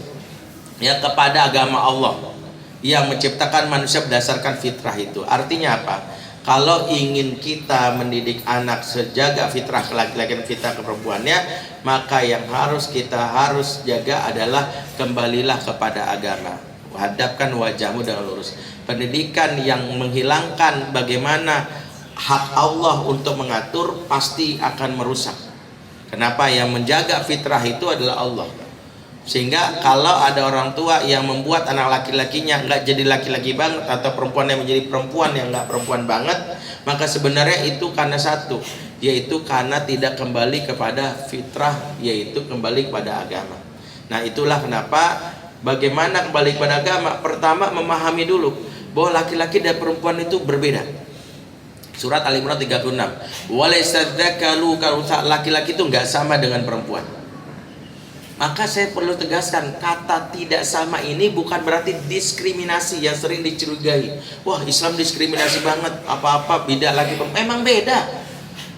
D: ya kepada agama Allah yang menciptakan manusia berdasarkan fitrah itu. Artinya apa? Kalau ingin kita mendidik anak sejaga fitrah laki-laki dan fitrah perempuannya, maka yang kita harus jaga adalah kembalilah kepada agama. Hadapkan wajahmu dengan lurus. Pendidikan yang menghilangkan bagaimana hak Allah untuk mengatur pasti akan merusak. Kenapa? Yang menjaga fitrah itu adalah Allah. Sehingga kalau ada orang tua yang membuat anak laki-lakinya nggak jadi laki-laki banget, atau perempuan yang menjadi perempuan yang nggak perempuan banget, maka sebenarnya itu karena satu, yaitu karena tidak kembali kepada fitrah, yaitu kembali kepada agama. Nah, itulah kenapa bagaimana kembali kepada agama. Pertama, memahami dulu bahwa laki-laki dan perempuan itu berbeda. Surat Al-Imran 36. Walaisadzakalu kalusa, laki-laki itu nggak sama dengan perempuan. Maka saya perlu tegaskan, kata tidak sama ini bukan berarti diskriminasi yang sering dicurigai. Wah, Islam diskriminasi banget, apa-apa beda laki perempuan. Emang beda.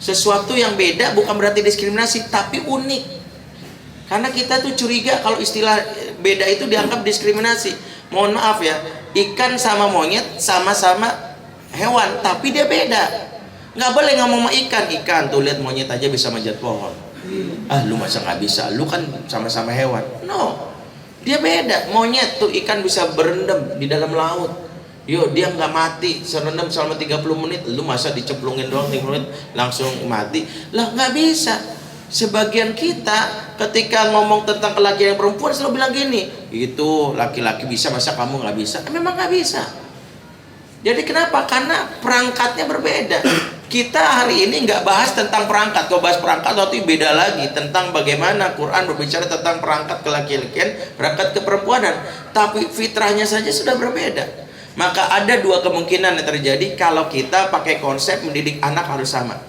D: Sesuatu yang beda bukan berarti diskriminasi, tapi unik. Karena kita tuh curiga kalau istilah beda itu dianggap diskriminasi. Mohon maaf ya, ikan sama monyet sama-sama hewan, tapi dia beda. Nggak boleh ngomong sama ikan tuh lihat monyet aja bisa manjat pohon. Lu masa nggak bisa? Lu kan sama-sama hewan. No, dia beda. Monyet tuh ikan bisa berendam di dalam laut. Yo, dia nggak mati serendam selama 30 menit. Lu masa dicemplungin doang 30 menit langsung mati? Lah nggak bisa. Sebagian kita ketika ngomong tentang laki-laki dan perempuan selalu bilang gini, itu laki-laki bisa, masa kamu nggak bisa? Memang nggak bisa. Jadi kenapa? Karena perangkatnya berbeda. Kita hari ini nggak bahas tentang perangkat. Kalau bahas perangkat nanti beda lagi, tentang bagaimana Quran berbicara tentang perangkat kelaki-lakian, perangkat keperempuanan. Tapi fitrahnya saja sudah berbeda. Maka ada dua kemungkinan yang terjadi kalau kita pakai konsep mendidik anak harus sama.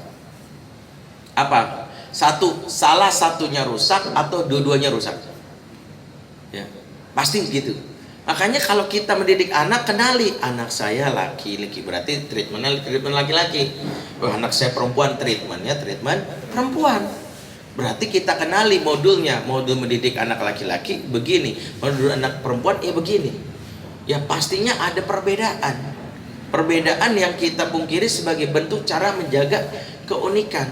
D: Apa? Satu, salah satunya rusak atau dua-duanya rusak. Ya, pasti gitu. Makanya kalau kita mendidik anak, kenali anak saya laki-laki, berarti treatment laki-laki. Oh, anak saya perempuan, treatmentnya treatment perempuan. Berarti kita kenali modulnya. Modul mendidik anak laki-laki begini, modul anak perempuan ya begini. Ya pastinya ada perbedaan. Perbedaan yang kita pungkiri sebagai bentuk cara menjaga keunikan.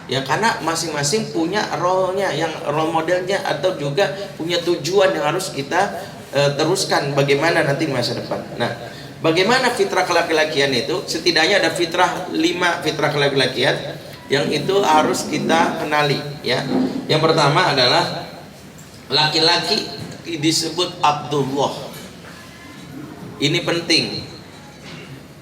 D: Ya karena masing-masing punya role-nya, yang role modelnya, atau juga punya tujuan yang harus kita teruskan bagaimana nanti masa depan. Nah, bagaimana fitrah kelaki-lakian itu? Setidaknya ada 5 fitrah kelaki-lakian yang itu harus kita kenali ya. Yang pertama adalah laki-laki disebut Abdullah. Ini penting.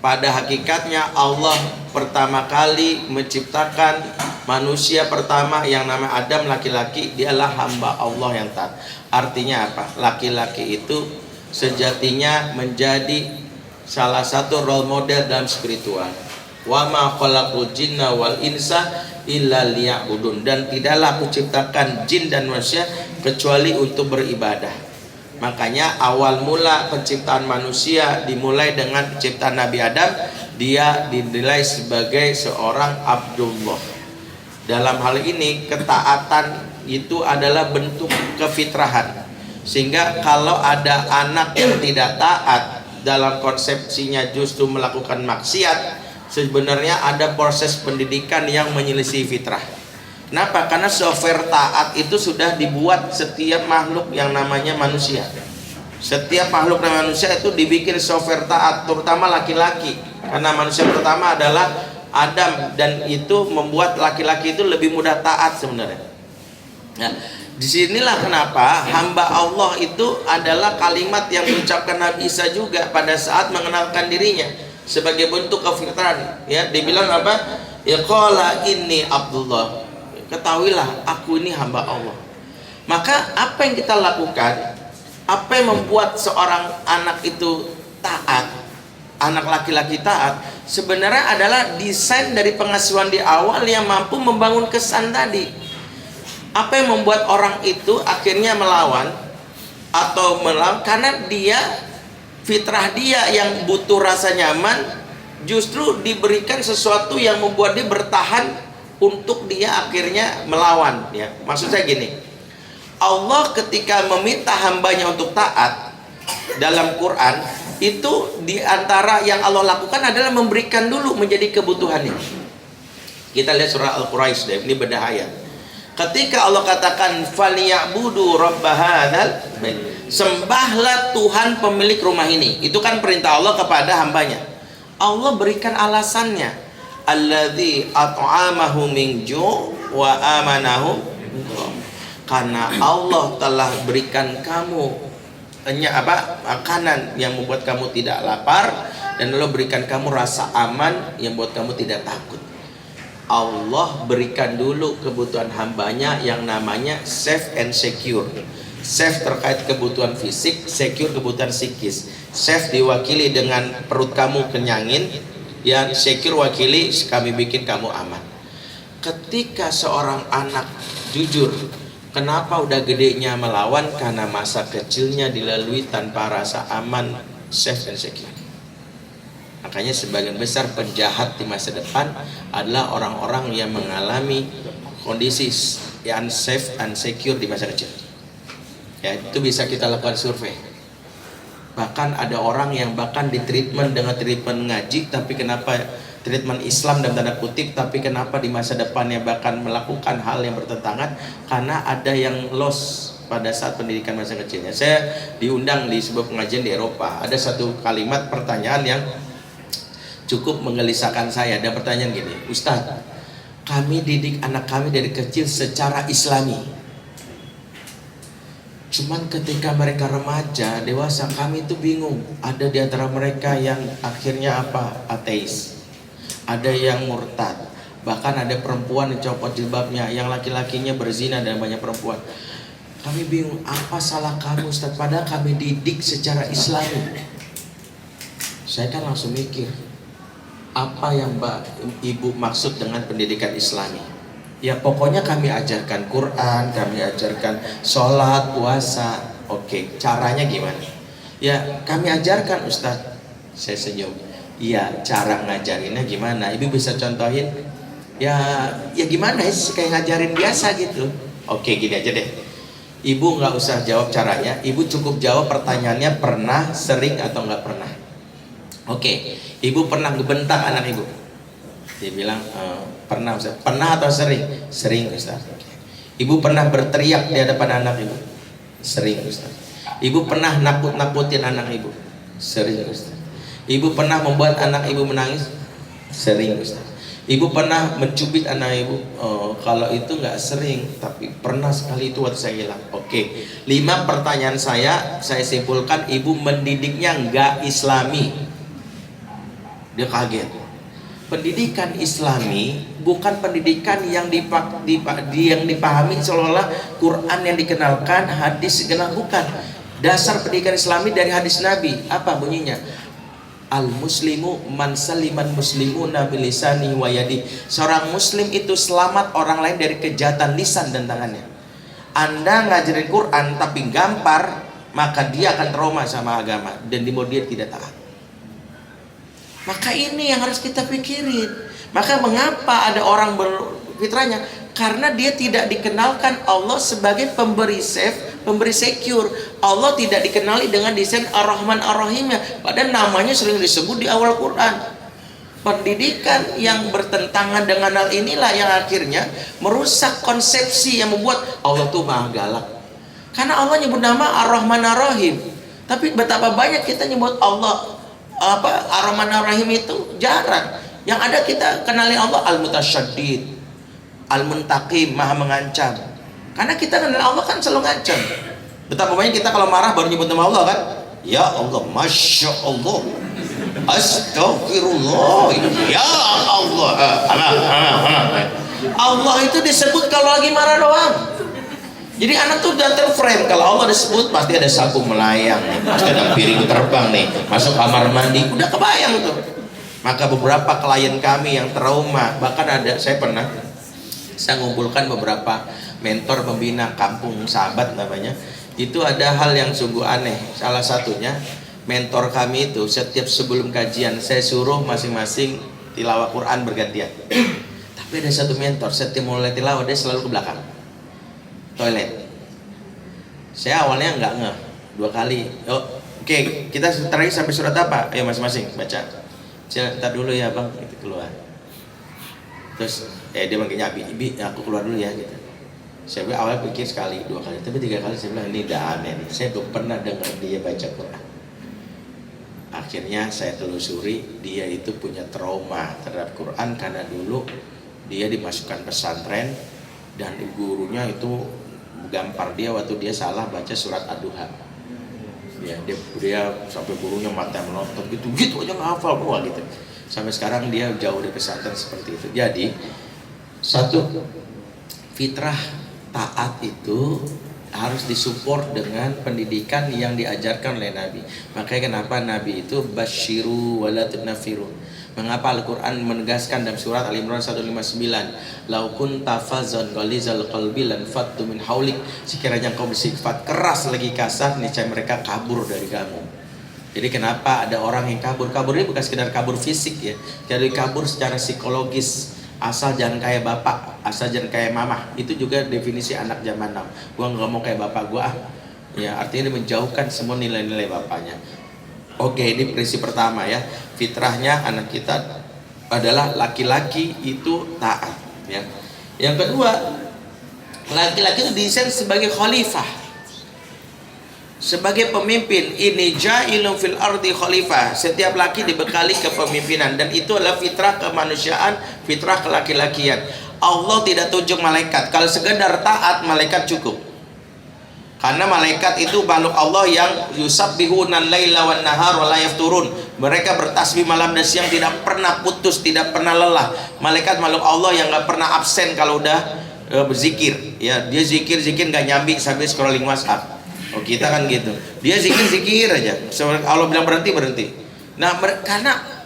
D: Pada hakikatnya Allah pertama kali menciptakan manusia pertama yang nama Adam, laki-laki, dialah hamba Allah yang taat. Artinya apa? Laki-laki itu sejatinya menjadi salah satu role model dalam spiritual. Wa ma khalaqul jinna wal insa illa liya'budun, dan tidaklah aku ciptakan jin dan manusia kecuali untuk beribadah. Makanya awal mula penciptaan manusia dimulai dengan penciptaan Nabi Adam, dia dinilai sebagai seorang Abdullah. Dalam hal ini ketaatan itu adalah bentuk kefitrahan. Sehingga kalau ada anak yang tidak taat, dalam konsepsinya justru melakukan maksiat, sebenarnya ada proses pendidikan yang menyelisih fitrah. Kenapa? Karena software taat itu sudah dibuat setiap makhluk yang namanya manusia. Setiap makhluk dan manusia itu dibikin software taat, terutama laki-laki. Karena manusia pertama adalah Adam, dan itu membuat laki-laki itu lebih mudah taat sebenarnya. Nah, disinilah kenapa hamba Allah itu adalah kalimat yang diucapkan Nabi Isa juga pada saat mengenalkan dirinya sebagai bentuk kefitrahan. Ya, dibilang apa? Ya qala inni Abdullah. Ketahuilah aku ini hamba Allah. Maka apa yang kita lakukan? Apa yang membuat seorang anak itu taat? Anak laki-laki taat sebenarnya adalah desain dari pengasuhan di awal yang mampu membangun kesan tadi. Apa yang membuat orang itu akhirnya melawan atau melawan? Karena dia, fitrah dia yang butuh rasa nyaman, justru diberikan sesuatu yang membuat dia bertahan untuk dia akhirnya melawan. Ya, maksud saya gini, Allah ketika meminta hambanya untuk taat dalam Quran, itu diantara yang Allah lakukan adalah memberikan dulu menjadi kebutuhannya. Kita lihat surah Al-Quraisy deh, ini bedah ayat. Ketika Allah katakan falyabudu rabb hadzal bait, sembahlah Tuhan pemilik rumah ini. Itu kan perintah Allah kepada hambanya. Allah berikan alasannya, alladzi at'amahu min ju' wa amanahu min khauf. Karena Allah telah berikan kamu makanan yang membuat kamu tidak lapar, dan Allah berikan kamu rasa aman yang membuat kamu tidak takut. Allah berikan dulu kebutuhan hambanya yang namanya safe and secure. Safe terkait kebutuhan fisik, secure kebutuhan psikis. Safe diwakili dengan perut kamu kenyangin, yang secure wakili kami bikin kamu aman. Ketika seorang anak jujur, kenapa udah gedenya melawan? Karena masa kecilnya dilalui tanpa rasa aman, safe and secure. Makanya sebagian besar penjahat di masa depan adalah orang-orang yang mengalami kondisi unsafe, unsecure di masa kecil. Ya, itu bisa kita lakukan survei. Bahkan ada orang yang bahkan ditreatment dengan treatment ngaji, tapi kenapa treatment Islam dalam tanda kutip, tapi kenapa di masa depannya bahkan melakukan hal yang bertentangan? Karena ada yang lost pada saat pendidikan masa kecilnya. Saya diundang di sebuah pengajian di Eropa. Ada satu kalimat pertanyaan yang cukup menggelisahkan saya. Ada pertanyaan gini, Ustadz, kami didik anak kami dari kecil secara Islami. Cuman ketika mereka remaja, dewasa, kami itu bingung. Ada di antara mereka yang akhirnya ateis. Ada yang murtad. Bahkan ada perempuan yang copot jilbabnya, yang laki-lakinya berzina dan banyak perempuan. Kami bingung, apa salah kamu Ustaz? Padahal kami didik secara Islami. Saya kan langsung mikir, apa yang Ibu maksud dengan pendidikan Islami? Ya pokoknya kami ajarkan Quran, kami ajarkan sholat, puasa. Oke, caranya gimana? Ya kami ajarkan Ustaz. Saya senyum. Iya, cara ngajarinnya gimana? Ibu bisa contohin? Ya gimana sih, kayak ngajarin biasa gitu. Oke, gini aja deh. Ibu nggak usah jawab caranya. Ibu cukup jawab pertanyaannya, pernah, sering atau nggak pernah. Oke, Ibu pernah ngebentak anak Ibu? Dia bilang pernah Ustaz. Pernah atau sering? Sering Ustaz. Ibu pernah berteriak di hadapan anak Ibu? Sering Ustaz. Ibu pernah nakut-nakutin anak Ibu? Sering Ustaz. Ibu pernah membuat anak Ibu menangis? Sering Ustaz. Ibu pernah mencubit anak Ibu? Kalau itu nggak sering, tapi pernah sekali itu waktu saya hilang. Oke, 5 pertanyaan saya simpulkan Ibu mendidiknya nggak Islami. Dia kaget. Pendidikan Islami bukan pendidikan yang dipahami seolah-olah Quran yang dikenalkan, hadis dikenal, bukan. Dasar pendidikan Islami dari hadis Nabi. Apa bunyinya? Al-muslimu man saliman muslimuna bilisani wa yadi. Seorang muslim itu selamat orang lain dari kejahatan lisan dan tangannya. Anda ngajarin Quran tapi gampar, maka dia akan trauma sama agama dan dia tidak taat. Maka ini yang harus kita pikirin. Maka mengapa ada orang berfitrahnya Karena dia tidak dikenalkan Allah sebagai pemberi safe, pemberi secure. Allah tidak dikenali dengan desain Ar-Rahman Ar-Rahimnya. Padahal namanya sering disebut di awal Quran. Pendidikan yang bertentangan dengan hal inilah yang akhirnya merusak konsepsi yang membuat Allah tuh maha galak. Karena Allah nyebut nama Ar-Rahman Ar-Rahim. Tapi betapa banyak kita nyebut Allah Ar-Rahman Ar-Rahim itu jarang. Yang ada kita kenali Allah Al-Mutasyaddid, Al-Muntaqim, maha mengancam. Karena kita kenal Allah kan selalu ngancam. Betapa banyak kita kalau marah baru nyebut nama Allah kan? Ya Allah, Masya Allah, Astagfirullah, Ya Allah. Allah itu disebut kalau lagi marah doang. Jadi anak tuh udah terframe kalau Allah disebut pasti ada sapu melayang nih, pasti ada piring terbang nih, masuk kamar mandi, udah kebayang tuh. Maka beberapa klien kami yang trauma, bahkan ada saya ngumpulkan beberapa mentor pembina kampung sahabat namanya. Itu ada hal yang sungguh aneh. Salah satunya mentor kami itu setiap sebelum kajian saya suruh masing-masing tilawah Quran bergantian. Tapi ada satu mentor setiap mulai tilawah dia selalu ke belakang toilet. Saya awalnya nggak ngeh, 2 kali. Oke, kita terakhir sampai surat apa? Ayo masing-masing baca. Ntar dulu ya bang, itu keluar. Terus dia manggilnya Abi, aku keluar dulu ya gitu. Saya awalnya pikir sekali, 2 kali, tapi 3 kali saya bilang ini udah aneh nih. Saya belum pernah dengar dia baca Quran. Akhirnya saya telusuri, dia itu punya trauma terhadap Quran karena dulu dia dimasukkan pesantren dan gurunya itu gampar dia waktu dia salah baca surat Ad-Duha. Ya, dia sampai gurunya mata melotot gitu aja nggak hafal pula gitu. Sampai sekarang dia jauh dari pesantren seperti itu. Jadi satu, fitrah taat itu harus disupport dengan pendidikan yang diajarkan oleh Nabi. Makanya kenapa Nabi itu basyiru wala tunaffiru. Mengapa Al-Quran menegaskan dalam surat Al-Imran 159, lau kunta fazzan ghalizal qalbi lan fattu min haulik, sekiranya engkau bersifat keras lagi kasar niscaya mereka kabur dari kamu. Jadi kenapa ada orang yang kabur ini bukan sekedar kabur fisik ya, jadi kabur secara psikologis. Asal jangan kayak bapak, asal jangan kayak mama. Itu juga definisi anak zaman now. Gua nggak mau kayak bapak gua. Ya, artinya dia menjauhkan semua nilai-nilai bapaknya. Oke, ini prinsip pertama ya. Fitrahnya anak kita adalah laki-laki itu taat ya. Yang kedua, laki-laki itu desain sebagai khalifah, sebagai pemimpin. Ini ja'ilun fil ardi khalifah. Setiap laki dibekali kepemimpinan dan itu adalah fitrah kemanusiaan, fitrah kelaki-lakian. Allah tidak tunjuk malaikat. Kalau sekedar taat malaikat cukup. Karena malaikat itu makhluk Allah yang yusabbihuna laila wan nahar wa la yafturun. Mereka bertasbih malam dan siang tidak pernah putus, tidak pernah lelah. Malaikat makhluk Allah yang enggak pernah absen kalau udah berzikir. Ya, dia zikir enggak nyambi sambil scrolling WhatsApp. Oh, kita kan gitu. Dia zikir aja. Allah bilang berhenti. Nah,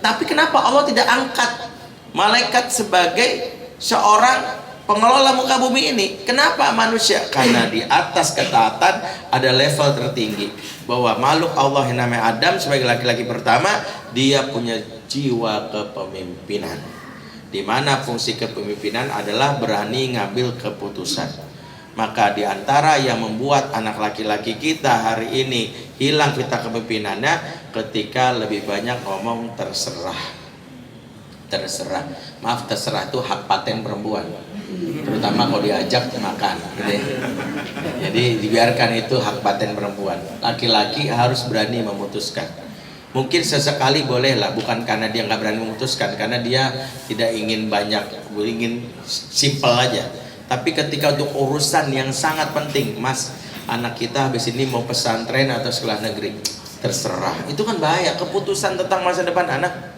D: tapi kenapa Allah tidak angkat malaikat sebagai seorang pengelola muka bumi ini? Kenapa manusia? Karena di atas ketaatan ada level tertinggi, bahwa makhluk Allah yang namanya Adam sebagai laki-laki pertama, dia punya jiwa kepemimpinan, di mana fungsi kepemimpinan adalah berani ngambil keputusan. Maka di antara yang membuat anak laki-laki kita hari ini hilang fitrah kepemimpinannya ketika lebih banyak ngomong terserah. Maaf, terserah itu hak paten perempuan, terutama kalau diajak makan gitu ya. Jadi dibiarkan itu hak paten perempuan. Laki-laki harus berani memutuskan. Mungkin sesekali boleh lah, bukan karena dia nggak berani memutuskan, karena dia tidak ingin banyak, ingin simple aja. Tapi ketika untuk urusan yang sangat penting, Mas, anak kita habis ini mau pesantren atau sekolah negeri, terserah. Itu kan bahaya, keputusan tentang masa depan anak.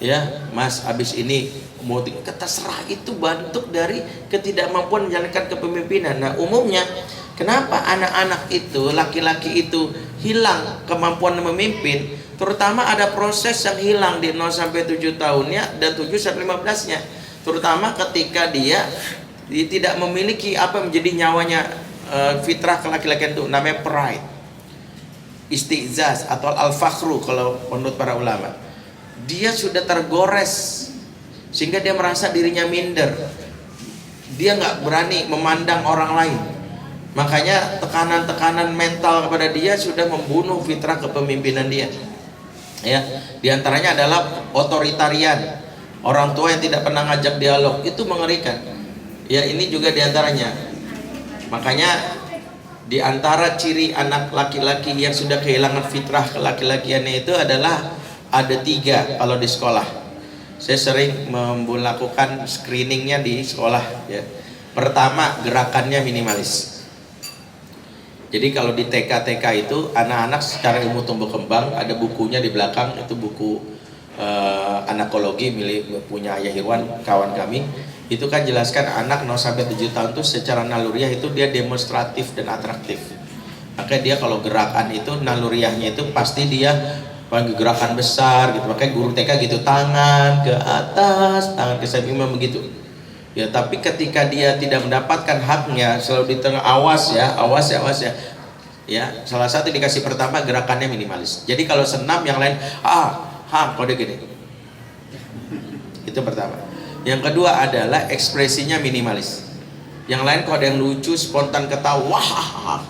D: Ya, Mas, habis ini mau terserah, itu bentuk dari ketidakmampuan menjalankan kepemimpinan. Nah, umumnya kenapa anak-anak itu, laki-laki itu hilang kemampuan memimpin? Terutama ada proses yang hilang di 0 sampai 7 tahunnya dan 7 sampai 15-nya. Terutama ketika dia tidak memiliki apa menjadi nyawanya, fitrah kelaki-lakian itu namanya pride, istizaz atau al-fakhru kalau menurut para ulama. Dia sudah tergores sehingga dia merasa dirinya minder. dia nggak berani memandang orang lain. Makanya tekanan-tekanan mental kepada dia sudah membunuh fitrah kepemimpinan dia. Ya, diantaranya adalah otoritarian, orang tua yang tidak pernah ngajak dialog, itu mengerikan. Ya, ini juga diantaranya. Makanya diantara ciri anak laki-laki yang sudah kehilangan fitrah kelaki-lakiannya itu adalah ada 3 kalau di sekolah. Saya sering melakukan screeningnya di sekolah. Ya. Pertama, gerakannya minimalis. Jadi kalau di TK itu anak-anak secara ilmu tumbuh kembang, ada bukunya di belakang, itu buku anakologi milik punya Ayah Irwan, kawan kami. Itu kan jelaskan anak 0 sampai 7 tahun itu secara naluriah itu dia demonstratif dan atraktif. Makanya dia kalau gerakan itu naluriahnya itu pasti dia panggil gerakan besar gitu. Makanya guru TK gitu, tangan ke atas, tangan ke samping begitu. Ya, tapi ketika dia tidak mendapatkan haknya, selalu di tengah awas ya. Ya, salah satu dikasih pertama gerakannya minimalis. Jadi kalau senam yang lain kode gini. Itu pertama. Yang kedua adalah ekspresinya minimalis. Yang lain kalau ada yang lucu, spontan ketawa,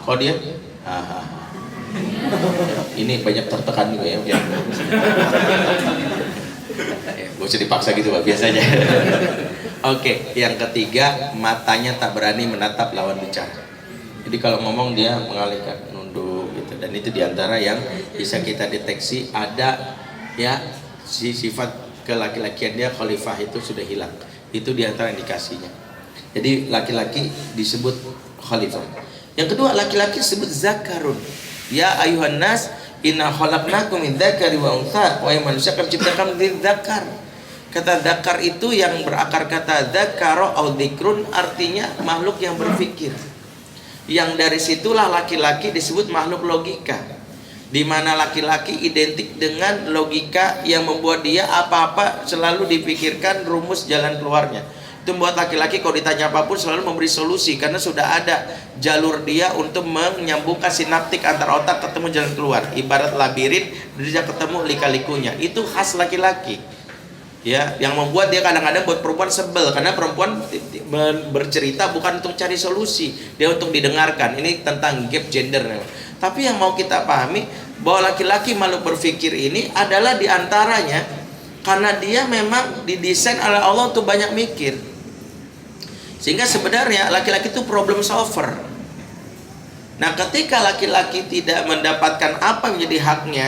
D: kalau dia ini banyak tertekan juga ya. Gak usah dipaksa gitu Pak, biasanya. Oke, yang ketiga, matanya tak berani menatap lawan bicara. Jadi kalau ngomong dia mengalihkan, nunduk gitu. Dan itu diantara yang bisa kita deteksi ada ya sifat kelaki-lakian dia, khalifah itu sudah hilang. Itu diantara indikasinya. Jadi laki-laki disebut khalifah. Yang kedua, laki-laki disebut zakarun. Ya ayuhan nas, inna khalaqnakum min dzakari wa untha. Wahai manusia, kami ciptakan dari zakar. Kata zakar itu yang berakar kata dzakara au dzikrun, artinya makhluk yang berpikir. Yang dari situlah laki-laki disebut makhluk logika. Di mana laki-laki identik dengan logika yang membuat dia apa-apa selalu dipikirkan rumus jalan keluarnya. Itu membuat laki-laki kalau ditanya apapun selalu memberi solusi, karena sudah ada jalur dia untuk menyambungkan sinaptik antar otak ketemu jalan keluar. Ibarat labirin, dia ketemu lika-likunya. Itu khas laki-laki. Ya, yang membuat dia kadang-kadang buat perempuan sebel, karena perempuan bercerita bukan untuk cari solusi, dia untuk didengarkan. Ini tentang gap gender. Tapi yang mau kita pahami bahwa laki-laki makhluk berpikir ini adalah diantaranya karena dia memang didesain oleh Allah untuk banyak mikir. Sehingga sebenarnya laki-laki itu problem solver. Nah, ketika laki-laki tidak mendapatkan apa yang menjadi haknya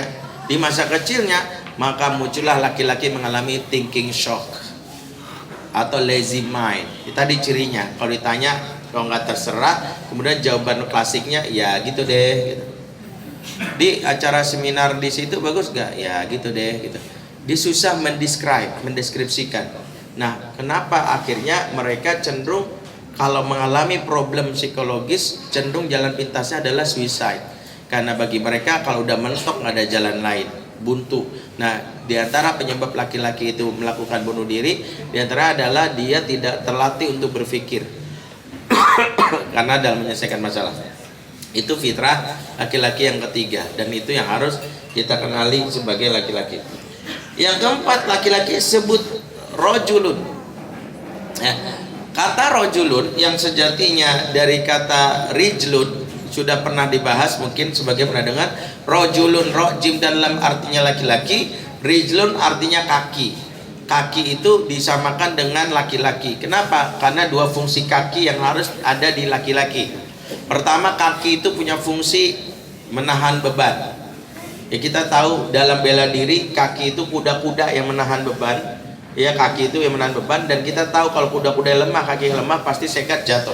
D: di masa kecilnya, maka muncullah laki-laki mengalami thinking shock atau lazy mind. Itu tadi cirinya. Kalau ditanya, kalau nggak terserah, kemudian jawaban klasiknya ya gitu deh. Gitu. Di acara seminar di situ bagus nggak? Ya gitu deh. Gitu. Dia susah mendeskripsikan. Nah, kenapa akhirnya mereka cenderung kalau mengalami problem psikologis cenderung jalan pintasnya adalah suicide. Karena bagi mereka kalau udah mentok nggak ada jalan lain, buntu. Nah, diantara penyebab laki-laki itu melakukan bunuh diri, diantara adalah dia tidak terlatih untuk berpikir karena dalam menyelesaikan masalah. Itu fitrah laki-laki yang ketiga, dan itu yang harus kita kenali sebagai laki-laki. Yang keempat, laki-laki disebut rojulun. Kata rojulun yang sejatinya dari kata rijlun sudah pernah dibahas, mungkin sebagai pernah dengar. Rojulun, rojim dan lam artinya laki-laki, rijlun artinya kaki. Kaki itu disamakan dengan laki-laki. Kenapa? Karena dua fungsi kaki yang harus ada di laki-laki. Pertama, kaki itu punya fungsi menahan beban. Ya, kita tahu dalam bela diri kaki itu kuda-kuda yang menahan beban. Ya, kaki itu yang menahan beban, dan kita tahu kalau kuda-kuda lemah, kaki yang lemah pasti sekat jatuh.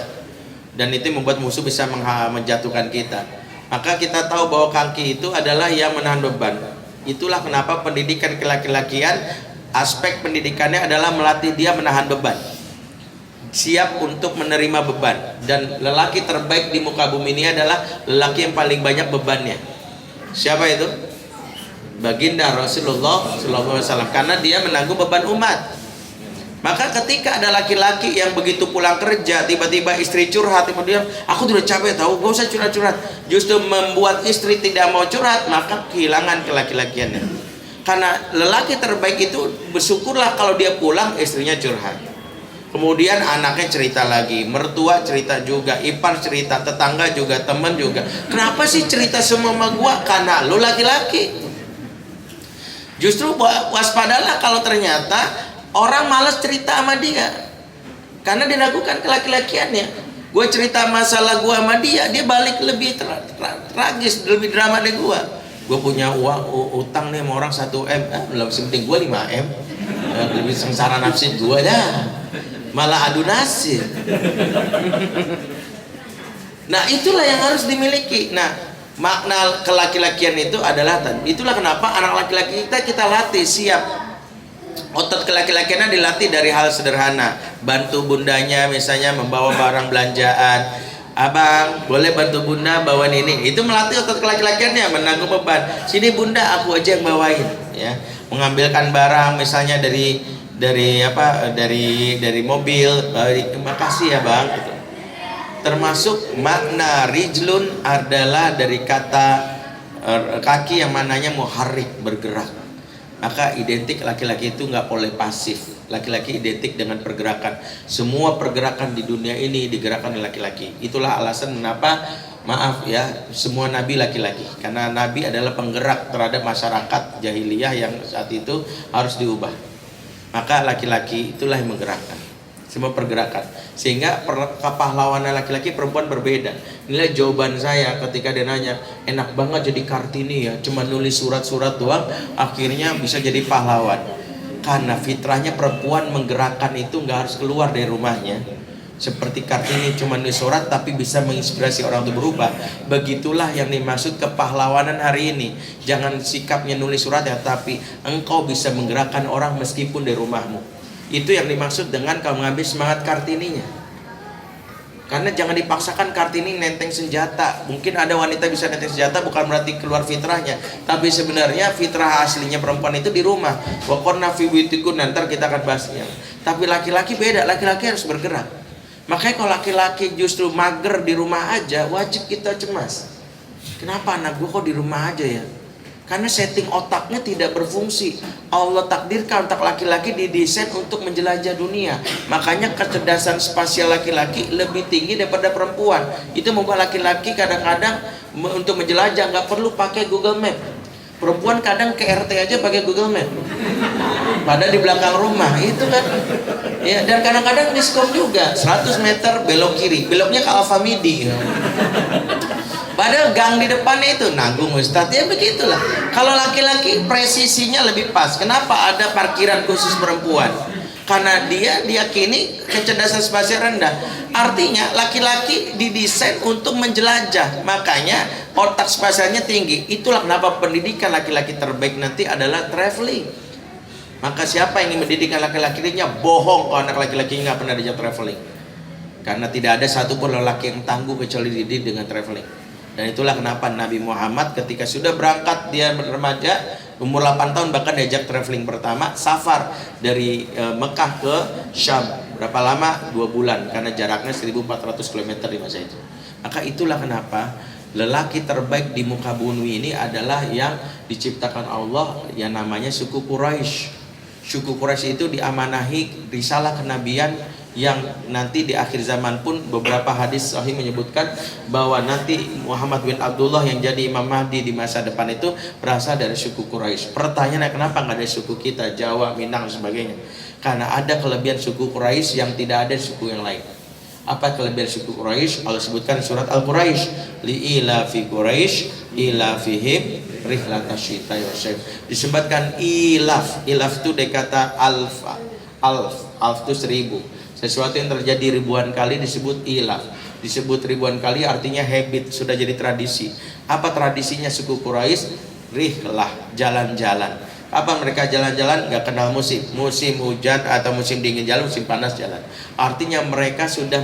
D: Dan itu membuat musuh bisa menjatuhkan kita. Maka kita tahu bahwa kaki itu adalah yang menahan beban. Itulah kenapa pendidikan kelaki-lakian, aspek pendidikannya adalah melatih dia menahan beban, siap untuk menerima beban. Dan lelaki terbaik di muka bumi ini adalah lelaki yang paling banyak bebannya. Siapa itu? Baginda Rasulullah SAW, karena dia menanggung beban umat. Maka ketika ada laki-laki yang begitu pulang kerja tiba-tiba istri curhat, kemudian aku sudah capek tahu, gak usah curhat-curhat, justru membuat istri tidak mau curhat, maka kehilangan kelaki-lakiannya. Karena lelaki terbaik itu bersyukurlah kalau dia pulang istrinya curhat. Kemudian anaknya cerita lagi, mertua cerita juga, ipar cerita, tetangga juga, teman juga. Kenapa sih cerita semua sama gua? Karena lu laki-laki. Justru waspadalah kalau ternyata orang malas cerita sama dia, karena diragukan kelaki-lakiannya. Gue cerita masalah gua sama dia balik lebih tragis, lebih drama dari gua. Gue punya uang utang nih sama orang 1M, belum penting gue 5M, lebih sengsara nafsi gue dah, malah adu nasib. Nah itulah yang harus dimiliki. Nah makna kelaki-lakian itu adalah tadi. Itulah kenapa anak laki-laki kita latih siap. Otot kelaki-lakiannya dilatih dari hal sederhana, bantu bundanya misalnya membawa barang belanjaan. Abang, boleh bantu bunda bawain ini. Itu melatih otot kelaki-lakiannya menanggung beban. Sini bunda, aku aja yang bawain. Ya, mengambilkan barang misalnya dari mobil. Makasih ya bang. Gitu. Termasuk makna rijlun adalah dari kata kaki yang mananya muharrik, bergerak. Maka identik laki-laki itu nggak boleh pasif. Laki-laki identik dengan pergerakan. Semua pergerakan di dunia ini digerakkan oleh laki-laki. Itulah alasan mengapa, maaf ya, semua nabi laki-laki. Karena nabi adalah penggerak terhadap masyarakat jahiliyah yang saat itu harus diubah. Maka laki-laki itulah yang menggerakkan semua pergerakan, sehingga kepahlawanan laki-laki perempuan berbeda. Inilah jawaban saya ketika dia nanya, enak banget jadi Kartini ya, cuma nulis surat-surat doang akhirnya bisa jadi pahlawan. Karena fitrahnya perempuan menggerakkan itu nggak harus keluar dari rumahnya. Seperti Kartini cuma nulis surat tapi bisa menginspirasi orang untuk berubah. Begitulah yang dimaksud kepahlawanan hari ini. Jangan sikapnya nulis surat ya, tapi engkau bisa menggerakkan orang meskipun dari rumahmu. Itu yang dimaksud dengan kau mengambil semangat Kartininya. Karena jangan dipaksakan Kartini nenteng senjata. Mungkin ada wanita bisa nenteng senjata bukan berarti keluar fitrahnya, tapi sebenarnya fitrah aslinya perempuan itu di rumah. Wa qurna fi buyutikunna, nanti kita akan bahasnya. Tapi laki-laki beda, laki-laki harus bergerak. Makanya kalau laki-laki justru mager di rumah aja, wajib kita cemas. Kenapa anak gua kok di rumah aja ya? Karena setting otaknya tidak berfungsi. Allah takdirkan otak laki-laki didesain untuk menjelajah dunia. Makanya kecerdasan spasial laki-laki lebih tinggi daripada perempuan. Itu membuat laki-laki kadang-kadang untuk menjelajah nggak perlu pakai Google Map. Perempuan kadang ke RT aja pakai Google Map. Padahal di belakang rumah itu kan. Ya, dan kadang-kadang diskon juga 100 meter belok kiri, beloknya ke Alfamidi. Padahal gang di depannya itu nanggung Ustadz, ya begitulah. Kalau laki-laki presisinya lebih pas. Kenapa ada parkiran khusus perempuan? Karena dia diyakini kecerdasan spasial rendah. Artinya laki-laki didesain untuk menjelajah. Makanya otak spasialnya tinggi. Itulah kenapa pendidikan laki-laki terbaik nanti adalah traveling. Maka siapa yang ingin mendidik laki-lakinya bohong kalau anak laki-laki nggak pernah diajak traveling. Karena tidak ada satupun lelaki yang tangguh kecuali dididik dengan traveling. Dan itulah kenapa Nabi Muhammad ketika sudah berangkat, dia remaja umur 8 tahun bahkan diajak traveling pertama, safar dari Mekah ke Syam. Berapa lama? 2 bulan, karena jaraknya 1400 km di masa itu. Maka itulah kenapa lelaki terbaik di muka bumi ini adalah yang diciptakan Allah, yang namanya suku Quraisy. Suku Quraisy itu diamanahi risalah kenabian yang nanti di akhir zaman pun beberapa hadis sahih menyebutkan bahwa nanti Muhammad bin Abdullah yang jadi Imam Mahdi di masa depan itu berasal dari suku Quraisy. Pertanyaannya, kenapa nggak ada suku kita, Jawa, Minang dan sebagainya? Karena ada kelebihan suku Quraisy yang tidak ada suku yang lain. Apa kelebihan suku Quraisy? Allah sebutkan surat Al-Quraisy, li ila fi Quraisy ila fihim rihlatash syita'i wasyai. Disebutkan ilaf. Ilaf itu dari kata alfa. Alf itu 1000. Sesuatu yang terjadi ribuan kali disebut ilaf. Disebut ribuan kali artinya habit, sudah jadi tradisi. Apa tradisinya suku Quraisy? Rihlah, jalan-jalan. Apa mereka jalan-jalan? Gak kenal musim. Musim hujan atau musim dingin jalan, musim panas jalan. Artinya mereka sudah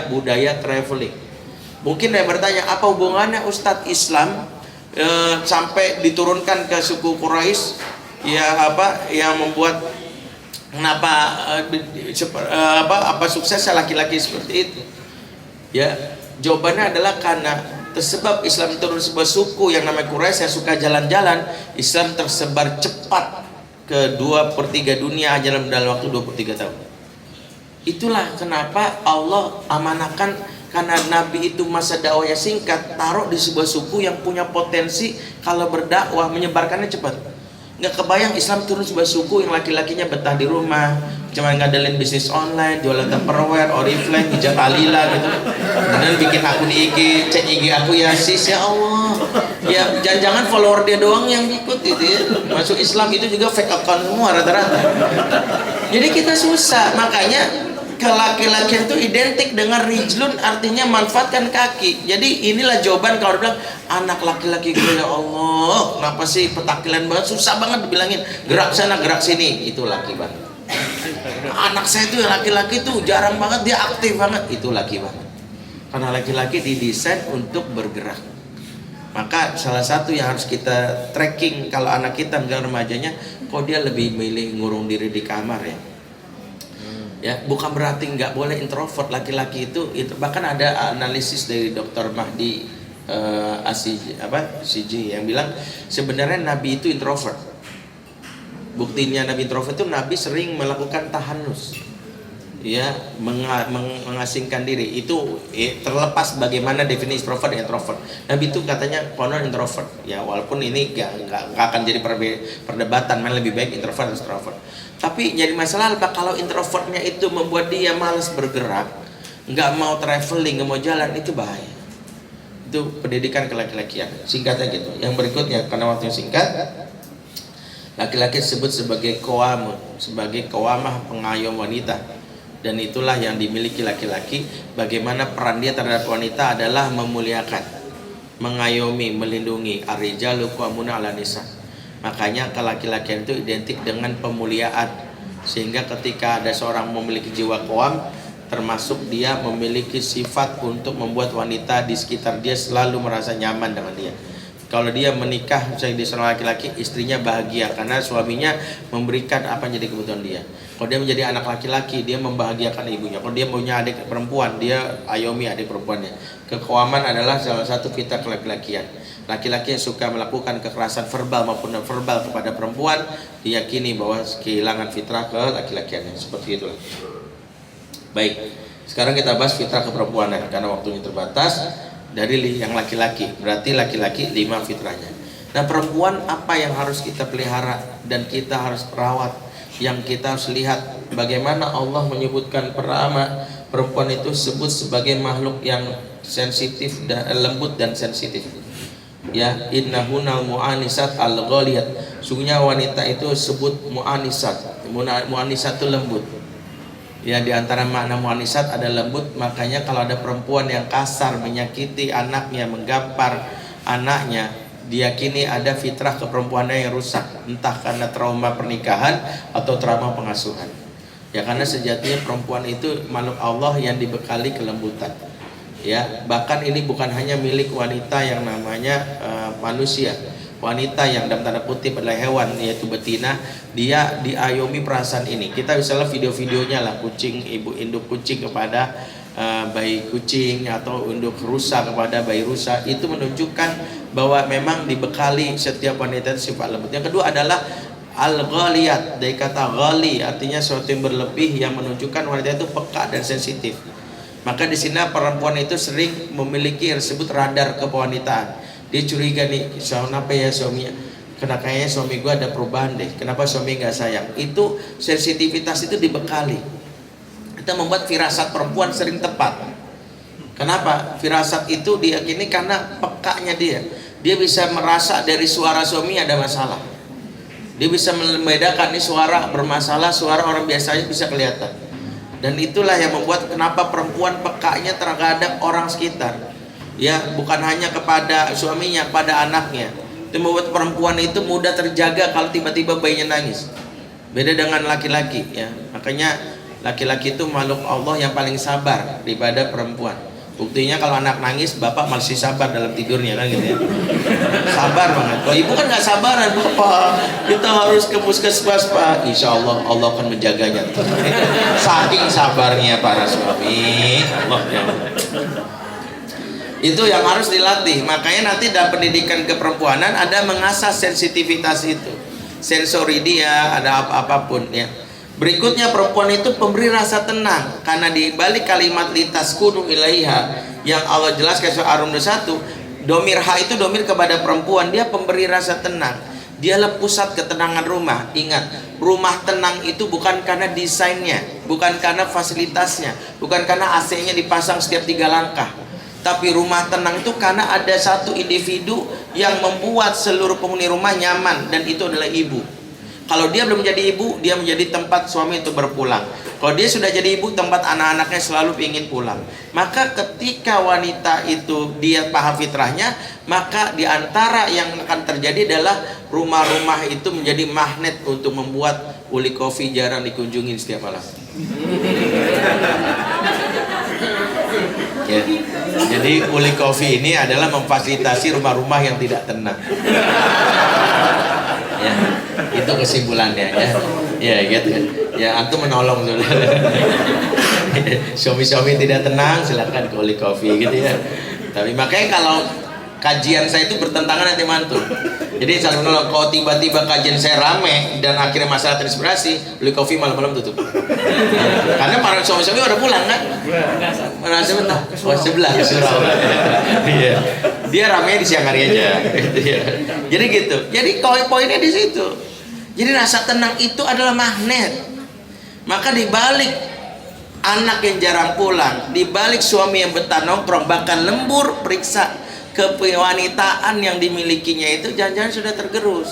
D: budaya traveling. Mungkin ada yang bertanya, apa hubungannya Ustadz Islam sampai diturunkan ke suku Quraisy? Ya apa yang membuat kenapa apa suksesnya laki-laki seperti itu? Ya, jawabannya adalah karena tersebab Islam turun sebuah suku yang namanya Quraisy yang suka jalan-jalan. Islam tersebar cepat ke 2/3 dunia dalam waktu 23 tahun. Itulah kenapa Allah amanahkan, karena Nabi itu masa dakwahnya singkat, taruh di sebuah suku yang punya potensi kalau berdakwah menyebarkannya cepat. Nggak kebayang Islam turun sebuah suku yang laki-lakinya betah di rumah, cuma ngadalin bisnis online, jualan Tupperware, Oriflame, hijab alila gitu. Kemudian bikin akun IG, cek IG aku ya sis, ya Allah. Ya jangan-jangan follower dia doang yang ikut gitu ya. Masuk Islam itu juga fake account semua rata-rata. Jadi kita susah, makanya laki-laki itu identik dengan rijlun, artinya manfaatkan kaki. Jadi inilah jawaban kalau bilang anak laki-laki gue, ya Allah, kenapa sih petakilan banget, susah banget dibilangin gerak sana gerak sini, itu laki banget. Anak saya itu laki-laki tuh jarang banget dia aktif banget, itu laki banget. Karena laki-laki didesain untuk bergerak. Maka salah satu yang harus kita tracking kalau anak kita menjelang remajanya, kok dia lebih milih ngurung diri di kamar ya. Ya, bukan berarti nggak boleh introvert. Laki-laki itu bahkan ada analisis dari Dr. Mahdi CG yang bilang sebenarnya Nabi itu introvert. Buktinya Nabi introvert itu Nabi sering melakukan tahanus, ya, mengasingkan diri. Itu terlepas bagaimana definisi introvert dan introvert. Nabi itu katanya konon introvert. Ya, walaupun ini nggak akan jadi perdebatan mana lebih baik introvert atau extrovert. Tapi jadi masalah apa kalau introvertnya itu membuat dia malas bergerak, nggak mau traveling, nggak mau jalan, itu bahaya. Itu pendidikan kelaki-lakian. Singkatnya gitu. Yang berikutnya karena waktunya singkat, laki-laki disebut sebagai qawamun, sebagai qawamah, pengayom wanita. Dan itulah yang dimiliki laki-laki. Bagaimana peran dia terhadap wanita adalah memuliakan, mengayomi, melindungi. Ar-rijalu qawwamuna 'alan nisa. Makanya laki-laki itu identik dengan pemuliaan. Sehingga ketika ada seorang memiliki jiwa qawam, termasuk dia memiliki sifat untuk membuat wanita di sekitar dia selalu merasa nyaman dengan dia. Kalau dia menikah misalnya di seorang laki-laki, istrinya bahagia karena suaminya memberikan apa yang jadi kebutuhan dia. Kalau dia menjadi anak laki-laki, dia membahagiakan ibunya. Kalau dia punya adik perempuan, dia ayomi adik perempuannya. Keqawaman adalah salah satu fitrah laki-lakian. Laki-laki yang suka melakukan kekerasan verbal maupun non verbal kepada perempuan diyakini bahwa kehilangan fitrah ke laki-lakiannya. Seperti itulah. Baik, sekarang kita bahas fitrah keperempuanan karena waktunya terbatas. Dari yang laki-laki, berarti laki-laki 5 fitrahnya. Nah, perempuan apa yang harus kita pelihara dan kita harus perawat? Yang kita harus lihat bagaimana Allah menyebutkan perempuan itu sebut sebagai makhluk yang sensitif dan lembut dan sensitif. Ya, innahunal mu'anisat al-ghaliyat. Sungguhnya wanita itu sebut mu'anisat. Mu'anisat itu lembut. Ya, di antara makna mu'anisat ada lembut. Makanya kalau ada perempuan yang kasar, menyakiti anaknya, menggampar anaknya, diyakini ada fitrah keperempuannya yang rusak, entah karena trauma pernikahan atau trauma pengasuhan. Ya, karena sejatinya perempuan itu makhluk Allah yang dibekali kelembutan. Ya, bahkan ini bukan hanya milik wanita yang namanya manusia. Wanita yang dalam tanda kutip adalah hewan, yaitu betina, dia diayomi perasaan ini. Kita bisa lihat video-videonya lah, kucing, ibu induk kucing kepada bayi kucing, atau induk rusa kepada bayi rusa. Itu menunjukkan bahwa memang dibekali setiap wanita itu sifat lembut. Yang kedua adalah al-ghaliyat, dari kata ghali artinya sesuatu yang berlebih, yang menunjukkan wanita itu peka dan sensitif. Maka di sini perempuan itu sering memiliki yang disebut radar kewanitaan. Dia curiga nih, kenapa ya suaminya? Karena kayaknya suami gue ada perubahan deh. Kenapa suami nggak sayang? Itu sensitivitas itu dibekali. Itu membuat firasat perempuan sering tepat. Kenapa? Firasat itu diyakini karena pekanya dia. Dia bisa merasa dari suara suami ada masalah. Dia bisa membedakan nih suara bermasalah, suara orang biasanya bisa kelihatan. Dan itulah yang membuat kenapa perempuan pekanya terhadap orang sekitar. Ya, bukan hanya kepada suaminya, pada anaknya. Itu membuat perempuan itu mudah terjaga kalau tiba-tiba bayinya nangis. Beda dengan laki-laki ya. Makanya laki-laki itu makhluk Allah yang paling sabar daripada perempuan. Buktinya kalau anak nangis, bapak masih sabar dalam tidurnya kan gitu ya. Sabar banget. Kalau ibu kan nggak sabaran, Bapak. Kita harus ke puskesmas, Pak. Insya Allah Allah akan menjaganya. Saking sabarnya para suami. Allah ya. Itu yang harus dilatih. Makanya nanti dalam pendidikan keperempuanan ada mengasah sensitivitas itu, sensori dia, ada apapun ya. Berikutnya, perempuan itu pemberi rasa tenang, karena di balik kalimat litaskunu ilaiha yang Allah jelaskan surah Ar-Rum 1, domir ha itu domir kepada perempuan, dia pemberi rasa tenang. Dialah pusat ketenangan rumah. Ingat, rumah tenang itu bukan karena desainnya, bukan karena fasilitasnya, bukan karena AC-nya dipasang setiap 3 langkah. Tapi rumah tenang itu karena ada satu individu yang membuat seluruh penghuni rumah nyaman, dan itu adalah ibu. Kalau dia belum jadi ibu, dia menjadi tempat suami untuk berpulang. Kalau dia sudah jadi ibu, tempat anak-anaknya selalu ingin pulang. Maka ketika wanita itu dia paham fitrahnya, maka diantara yang akan terjadi adalah rumah-rumah itu menjadi magnet untuk membuat Uli Coffee jarang dikunjungi setiap malam. Ya. Jadi Uli Coffee ini adalah memfasilitasi rumah-rumah yang tidak tenang. Ya, itu kesimpulannya ya. Ya gitu kan. Ya, antum menolong sudah. Suami-suami tidak tenang silakan ke Uli Coffee gitu ya. Tapi makanya kalau kajian saya itu bertentangan nanti mantul. Jadi kalau tiba-tiba kajian saya rame dan akhirnya masalah terinspirasi, Uli Coffee malam-malam tutup. Karena para suami-suami udah pulang kan? Merasa benar. Oh, sebelah surau. Iya. Dia rame di siang hari aja. Jadi gitu. Jadi poin-poinnya di situ. Jadi rasa tenang itu adalah magnet. Maka dibalik anak yang jarang pulang, dibalik suami yang betah nongkrong, bahkan lembur, periksa kewanitaan yang dimilikinya itu jangan-jangan sudah tergerus.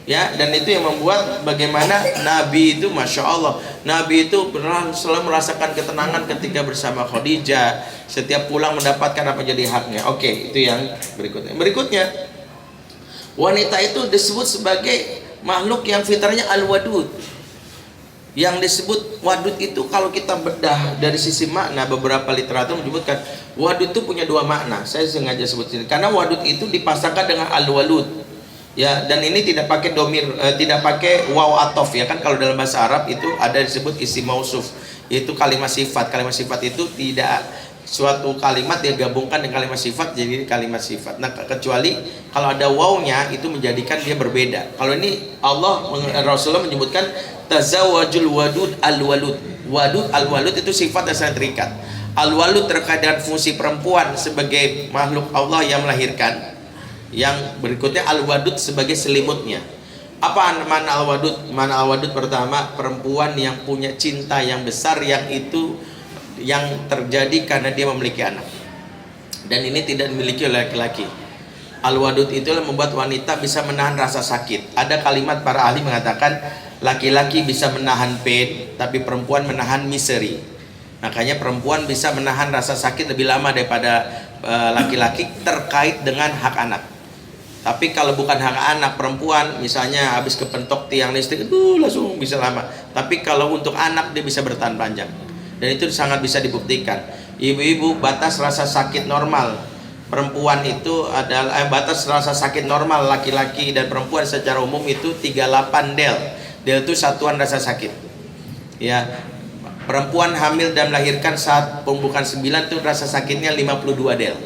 D: Ya, dan itu yang membuat bagaimana Nabi itu, masya Allah, Nabi itu selalu merasakan ketenangan ketika bersama Khadijah. Setiap pulang mendapatkan apa jadi haknya. Oke, itu yang berikutnya. Berikutnya, wanita itu disebut sebagai makhluk yang fitrahnya al-wadud. Yang disebut wadud itu kalau kita bedah dari sisi makna, beberapa literatur menyebutkan wadud itu punya 2 makna. Saya sengaja sebut ini karena wadud itu dipasangkan dengan al-walud. Ya, dan ini tidak pakai domir, tidak pakai waw atof ya kan. Kalau dalam bahasa Arab itu ada disebut isim mausuf, yaitu kalimat sifat. Kalimat sifat itu tidak suatu kalimat dia gabungkan dengan kalimat sifat jadi kalimat sifat. Nah, kecuali kalau ada wawnya itu menjadikan dia berbeda. Kalau ini Rasulullah menyebutkan tazawwajul wadud al-walud. Wadud al-walud itu sifat yang sangat terikat. Al-walud terkait dengan fungsi perempuan sebagai makhluk Allah yang melahirkan. Yang berikutnya al-wadud sebagai selimutnya. Apa makna al-wadud? Makna al-wadud pertama, perempuan yang punya cinta yang besar, yang itu yang terjadi karena dia memiliki anak. Dan ini tidak dimiliki oleh laki-laki. Al-wadud itulah membuat wanita bisa menahan rasa sakit. Ada kalimat para ahli mengatakan laki-laki bisa menahan pain, tapi perempuan menahan misery. Makanya perempuan bisa menahan rasa sakit lebih lama daripada laki-laki terkait dengan hak anak. Tapi kalau bukan hak anak, perempuan misalnya habis kepentok tiang listrik itu langsung bisa lama. Tapi kalau untuk anak dia bisa bertahan panjang. Dan itu sangat bisa dibuktikan. Ibu-ibu, batas rasa sakit normal perempuan itu adalah batas rasa sakit normal laki-laki dan perempuan secara umum itu 38 del. Del itu satuan rasa sakit. Ya. Perempuan hamil dan melahirkan saat pembukaan 9 itu rasa sakitnya 52 del.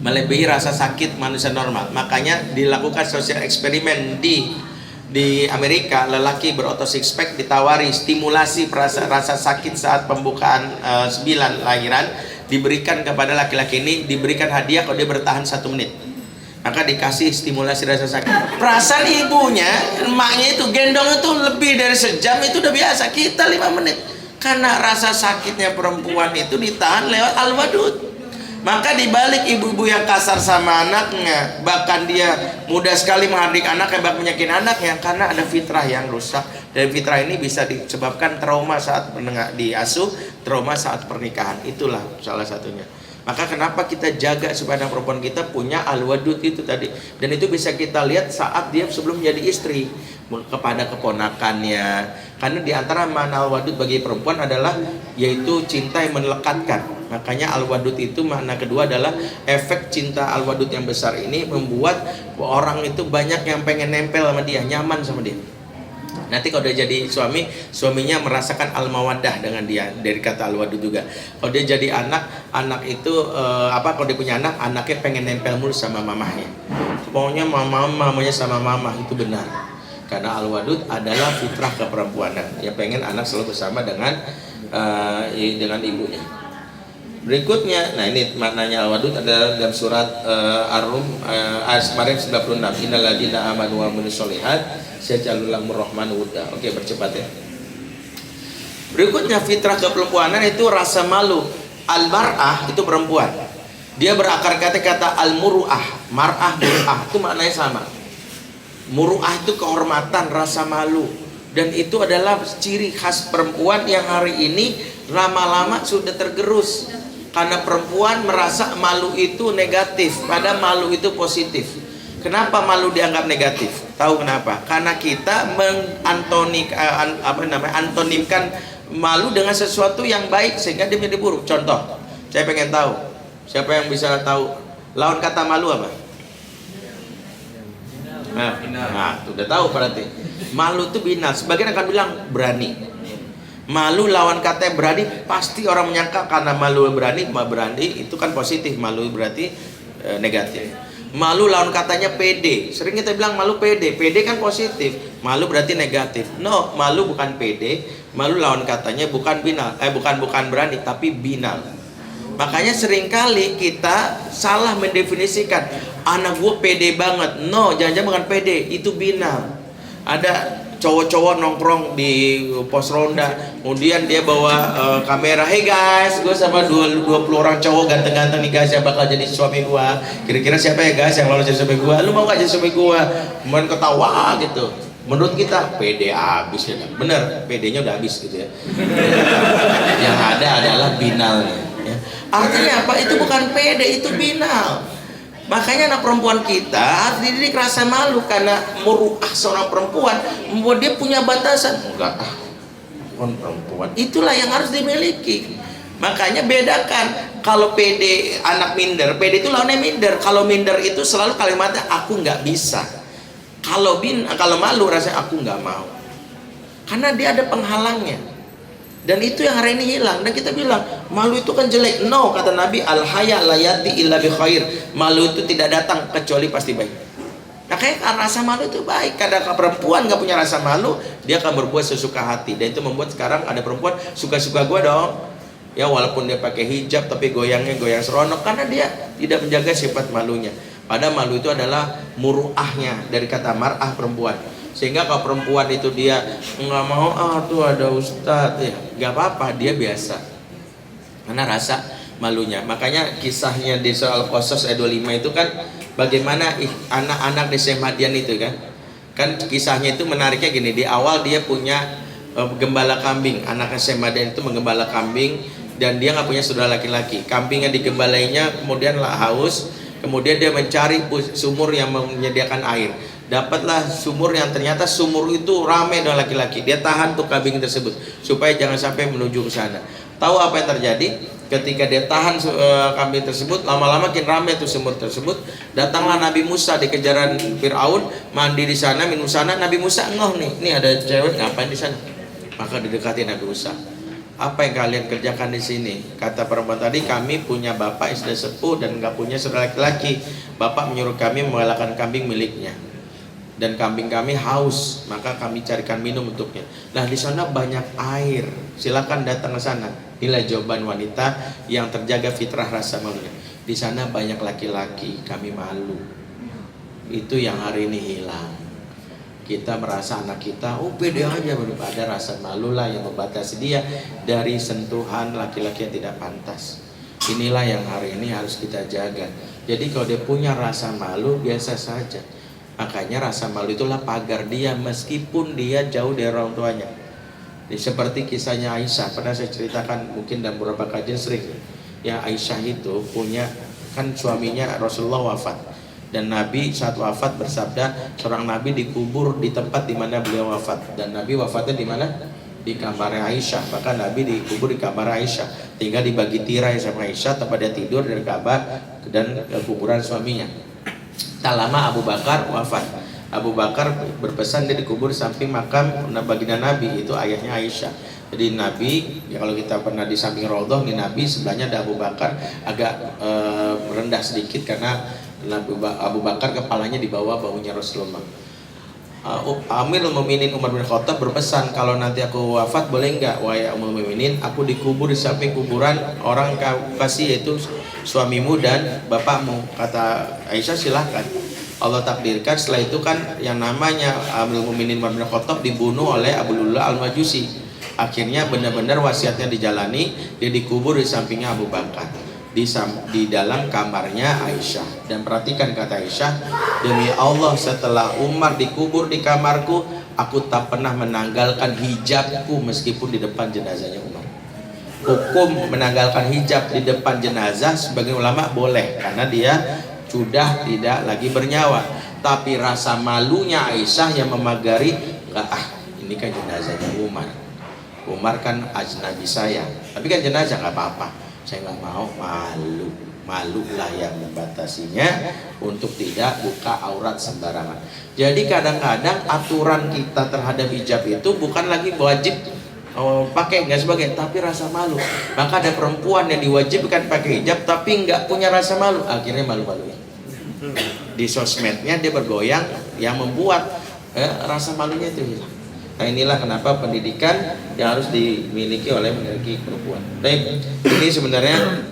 D: Melebihi rasa sakit manusia normal. Makanya dilakukan sosial eksperimen di Amerika, lelaki berotot six pack ditawari stimulasi rasa sakit saat pembukaan 9 lahiran, diberikan kepada laki-laki ini, diberikan hadiah kalau dia bertahan 1 menit. Maka dikasih stimulasi rasa sakit. Perasaan ibunya, emaknya itu gendong itu lebih dari sejam itu udah biasa. Kita 5 menit. Karena rasa sakitnya perempuan itu ditahan lewat al-wadud. Maka dibalik ibu-ibu yang kasar sama anaknya, bahkan dia mudah sekali menghardik anaknya, bahkan menyakin anaknya, karena ada fitrah yang rusak. Dan fitrah ini bisa disebabkan trauma saat diasuh, trauma saat pernikahan. Itulah salah satunya. Maka kenapa kita jaga supaya anak perempuan kita punya al-wadud itu tadi. Dan itu bisa kita lihat saat dia sebelum menjadi istri kepada keponakannya. Karena diantara makna al-wadud bagi perempuan adalah yaitu cinta yang melekatkan. Makanya al-wadud itu makna kedua adalah efek cinta al-wadud yang besar ini membuat orang itu banyak yang pengen nempel sama dia, nyaman sama dia. Nanti kalau dia jadi suami, suaminya merasakan al-mawaddah dengan dia, dari kata al-wadud juga. Kalau dia jadi anak itu kalau dia punya anak, anaknya pengen nempel mulu sama mamahnya. Pokoknya mamanya sama mama, itu benar. Karena al-wadud adalah fitrah keperempuanan. Ya pengen anak selalu bersama dengan ibunya. Berikutnya, nah ini maknanya al-wadud adalah dalam surat Ar-Rum ayat 96. Innal ladzina amanu wa amilus sholihat sayaj'alu lahumur rahmanu wudda. Oke, percepat ya. Berikutnya fitrah keperempuanan itu rasa malu. Al-mar'ah itu perempuan. Dia berakar kata al-muru'ah, mar'ah, muru'ah itu maknanya sama. Muru'ah itu kehormatan, rasa malu. Dan itu adalah ciri khas perempuan yang hari ini lama-lama sudah tergerus. Karena perempuan merasa malu itu negatif, padahal malu itu positif. Kenapa malu dianggap negatif? Tahu kenapa? Karena kita antonimkan malu dengan sesuatu yang baik sehingga dia menjadi buruk. Contoh, saya pengen tahu, siapa yang bisa tahu lawan kata malu apa? Nah, udah tahu berarti. Malu itu binal. Sebagian akan bilang berani. Malu lawan kata berani, pasti orang menyangka karena malu berani itu kan positif, malu berarti negatif. Malu lawan katanya pede. Sering kita bilang malu pede. Pede kan positif, malu berarti negatif. No, malu bukan pede. Malu lawan katanya bukan binal. Bukan berani, tapi binal. Makanya seringkali kita salah mendefinisikan anak gue pede banget. No, jangan-jangan bukan pede, itu binal. Ada cowok-cowok nongkrong di pos ronda, kemudian dia bawa kamera. Hey guys, gue sama 20 orang cowok ganteng-ganteng nih guys yang bakal jadi suami gue. Kira-kira siapa ya guys yang lolos jadi suami gue? Lu mau gak jadi suami gue? Kemudian ketawa gitu. Menurut kita pede abis ya, bener, pedenya udah habis gitu ya. Yang ada adalah binalnya ya. Artinya apa? Itu bukan pede, itu binal. Makanya anak perempuan kita harus dididik rasa malu. Karena muru'ah seorang perempuan membuat dia punya batasan. Enggak, bukan perempuan. Itulah yang harus dimiliki. Makanya bedakan. Kalau pede anak minder, pede itu lawannya minder. Kalau minder itu selalu kalimatnya aku nggak bisa. Kalau malu rasanya aku nggak mau. Karena dia ada penghalangnya. Dan itu yang hari ini hilang. Dan kita bilang malu itu kan jelek. No, kata Nabi, al haya la yati illa bi khair. Malu itu tidak datang kecuali pasti baik. Makanya rasa malu itu baik. Kadang perempuan nggak punya rasa malu, dia akan berbuat sesuka hati. Dan itu membuat sekarang ada perempuan suka-suka gue dong. Ya walaupun dia pakai hijab tapi goyangnya goyang seronok karena dia tidak menjaga sifat malunya. Padahal malu itu adalah muru'ahnya dari kata mar'ah perempuan. Sehingga kalau perempuan itu dia nggak mau, tuh ada ustadz ya, nggak apa-apa, dia biasa karena rasa malunya. Makanya kisahnya di soal Qasas ayat 25 itu kan bagaimana anak-anak di Semadian itu kan kisahnya itu menariknya gini. Di awal dia punya gembala kambing, anaknya Semadian itu menggembala kambing dan dia nggak punya saudara laki-laki. Kambingnya digembalainya kemudian haus, kemudian dia mencari sumur yang menyediakan air. Dapatlah sumur yang ternyata sumur itu ramai dengan laki-laki. Dia tahan tuh kambing tersebut supaya jangan sampai menuju ke sana. Tahu apa yang terjadi? Ketika dia tahan kambing tersebut, lama-lama makin ramai tuh sumur tersebut. Datanglah Nabi Musa di kejaran Fir'aun, mandi di sana, minum sana. Nabi Musa ngoh nih, ini ada cewek ngapain di sana? Maka didekati Nabi Musa. Apa yang kalian kerjakan di sini? Kata perempuan tadi, kami punya bapak yang sudah sepuh dan nggak punya saudara laki-laki. Bapak menyuruh kami mengalahkan kambing miliknya. Dan kambing kami haus, maka kami carikan minum untuknya. Nah di sana banyak air, silakan datang ke sana. Inilah jawaban wanita yang terjaga fitrah rasa malunya. Di sana banyak laki-laki, kami malu. Itu yang hari ini hilang. Kita merasa anak kita, pede aja, ada rasa malu lah yang membatasi dia dari sentuhan laki-laki yang tidak pantas. Inilah yang hari ini harus kita jaga. Jadi kalau dia punya rasa malu biasa saja. Makanya rasa malu itulah pagar dia meskipun dia jauh dari orang tuanya. Seperti kisahnya Aisyah, pernah saya ceritakan mungkin dalam beberapa kajian sering. Ya Aisyah itu punya, kan suaminya Rasulullah wafat. Dan Nabi saat wafat bersabda, seorang Nabi dikubur di tempat di mana beliau wafat. Dan Nabi wafatnya di mana? Di kamar Aisyah. Maka Nabi dikubur di kamar Aisyah. Tinggal dibagi tirai sama Aisyah tempat dia tidur dari Ka'bah dan kuburan suaminya. Tak lama Abu Bakar wafat. Abu Bakar berpesan dia dikubur samping makam baginda Nabi, itu ayahnya Aisyah. Jadi Nabi, ya kalau kita pernah di samping Raudhah nih Nabi, sebelahnya ada Abu Bakar, agak rendah sedikit karena Abu Bakar kepalanya di bawah bahunya Rasulullah. Amirul Mukminin Umar bin Khattab berpesan, kalau nanti aku wafat boleh nggak wahai Ummul Mukminin aku dikubur di samping kuburan orang kasih, yaitu suamimu dan bapakmu. Kata Aisyah, silahkan. Allah takdirkan setelah itu kan yang namanya Amirul Mukminin Umar bin Khattab dibunuh oleh Abu Lula Al-Majusi. Akhirnya benar-benar wasiatnya dijalani, dia dikubur di sampingnya Abu Bakar, di dalam kamarnya Aisyah. Dan perhatikan kata Aisyah, demi Allah setelah Umar dikubur di kamarku, aku tak pernah menanggalkan hijabku meskipun di depan jenazahnya Umar. Hukum menanggalkan hijab di depan jenazah sebagai ulama boleh karena dia sudah tidak lagi bernyawa. Tapi rasa malunya Aisyah yang memagari, ini kan jenazahnya Umar. Umar kan ajnabi saya, tapi kan jenazah nggak apa-apa. Saya nggak mau, malulah yang membatasinya untuk tidak buka aurat sembarangan. Jadi kadang-kadang aturan kita terhadap hijab itu bukan lagi wajib pakai nggak sebagai, tapi rasa malu. Maka ada perempuan yang diwajibkan pakai hijab tapi nggak punya rasa malu, akhirnya malu-maluin. Di sosmednya dia bergoyang, yang membuat rasa malunya itu hilang. Nah inilah kenapa pendidikan yang harus dimiliki oleh perempuan. Baik, ini sebenarnya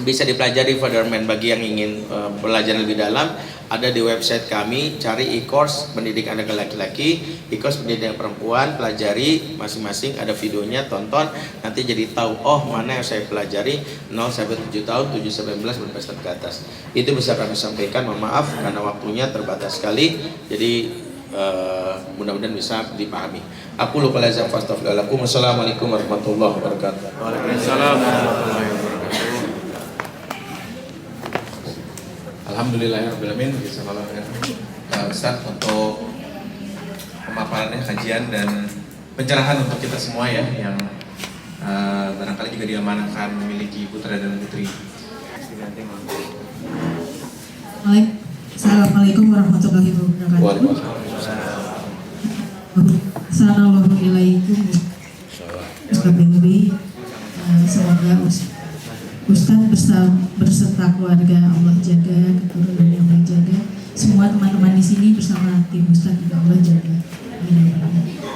D: bisa dipelajari Fatherman bagi yang ingin belajar lebih dalam. Ada di website kami, cari e-course pendidikan anak laki-laki, e-course pendidikan perempuan, pelajari masing-masing, ada videonya, tonton, nanti jadi tahu, oh mana yang saya pelajari 0 sampai 7 tahun, 7 sampai 11 berpestat ke atas. Itu bisa kami sampaikan, mohon maaf karena waktunya terbatas sekali. Jadi mudah-mudahan bisa dipahami. Aku lupa lazim fastaghfirullahaladzim. Wassalamualaikum warahmatullahi wabarakatuh.
A: Waalaikumsalam warahmatullahi wabarakatuh. Alhamdulillahirrahmanirrahim. Ustaz untuk pemaparannya, kajian dan pencerahan untuk kita semua ya, yang barangkali juga diamanahkan memiliki putra dan putri.
E: Assalamualaikum warahmatullahi wabarakatuh. Assalamualaikum. Semoga Ustadz berserta keluarga Allah jaga, keturunan yang Allah jaga, semua teman-teman di sini bersama tim Ustadz juga Allah jaga.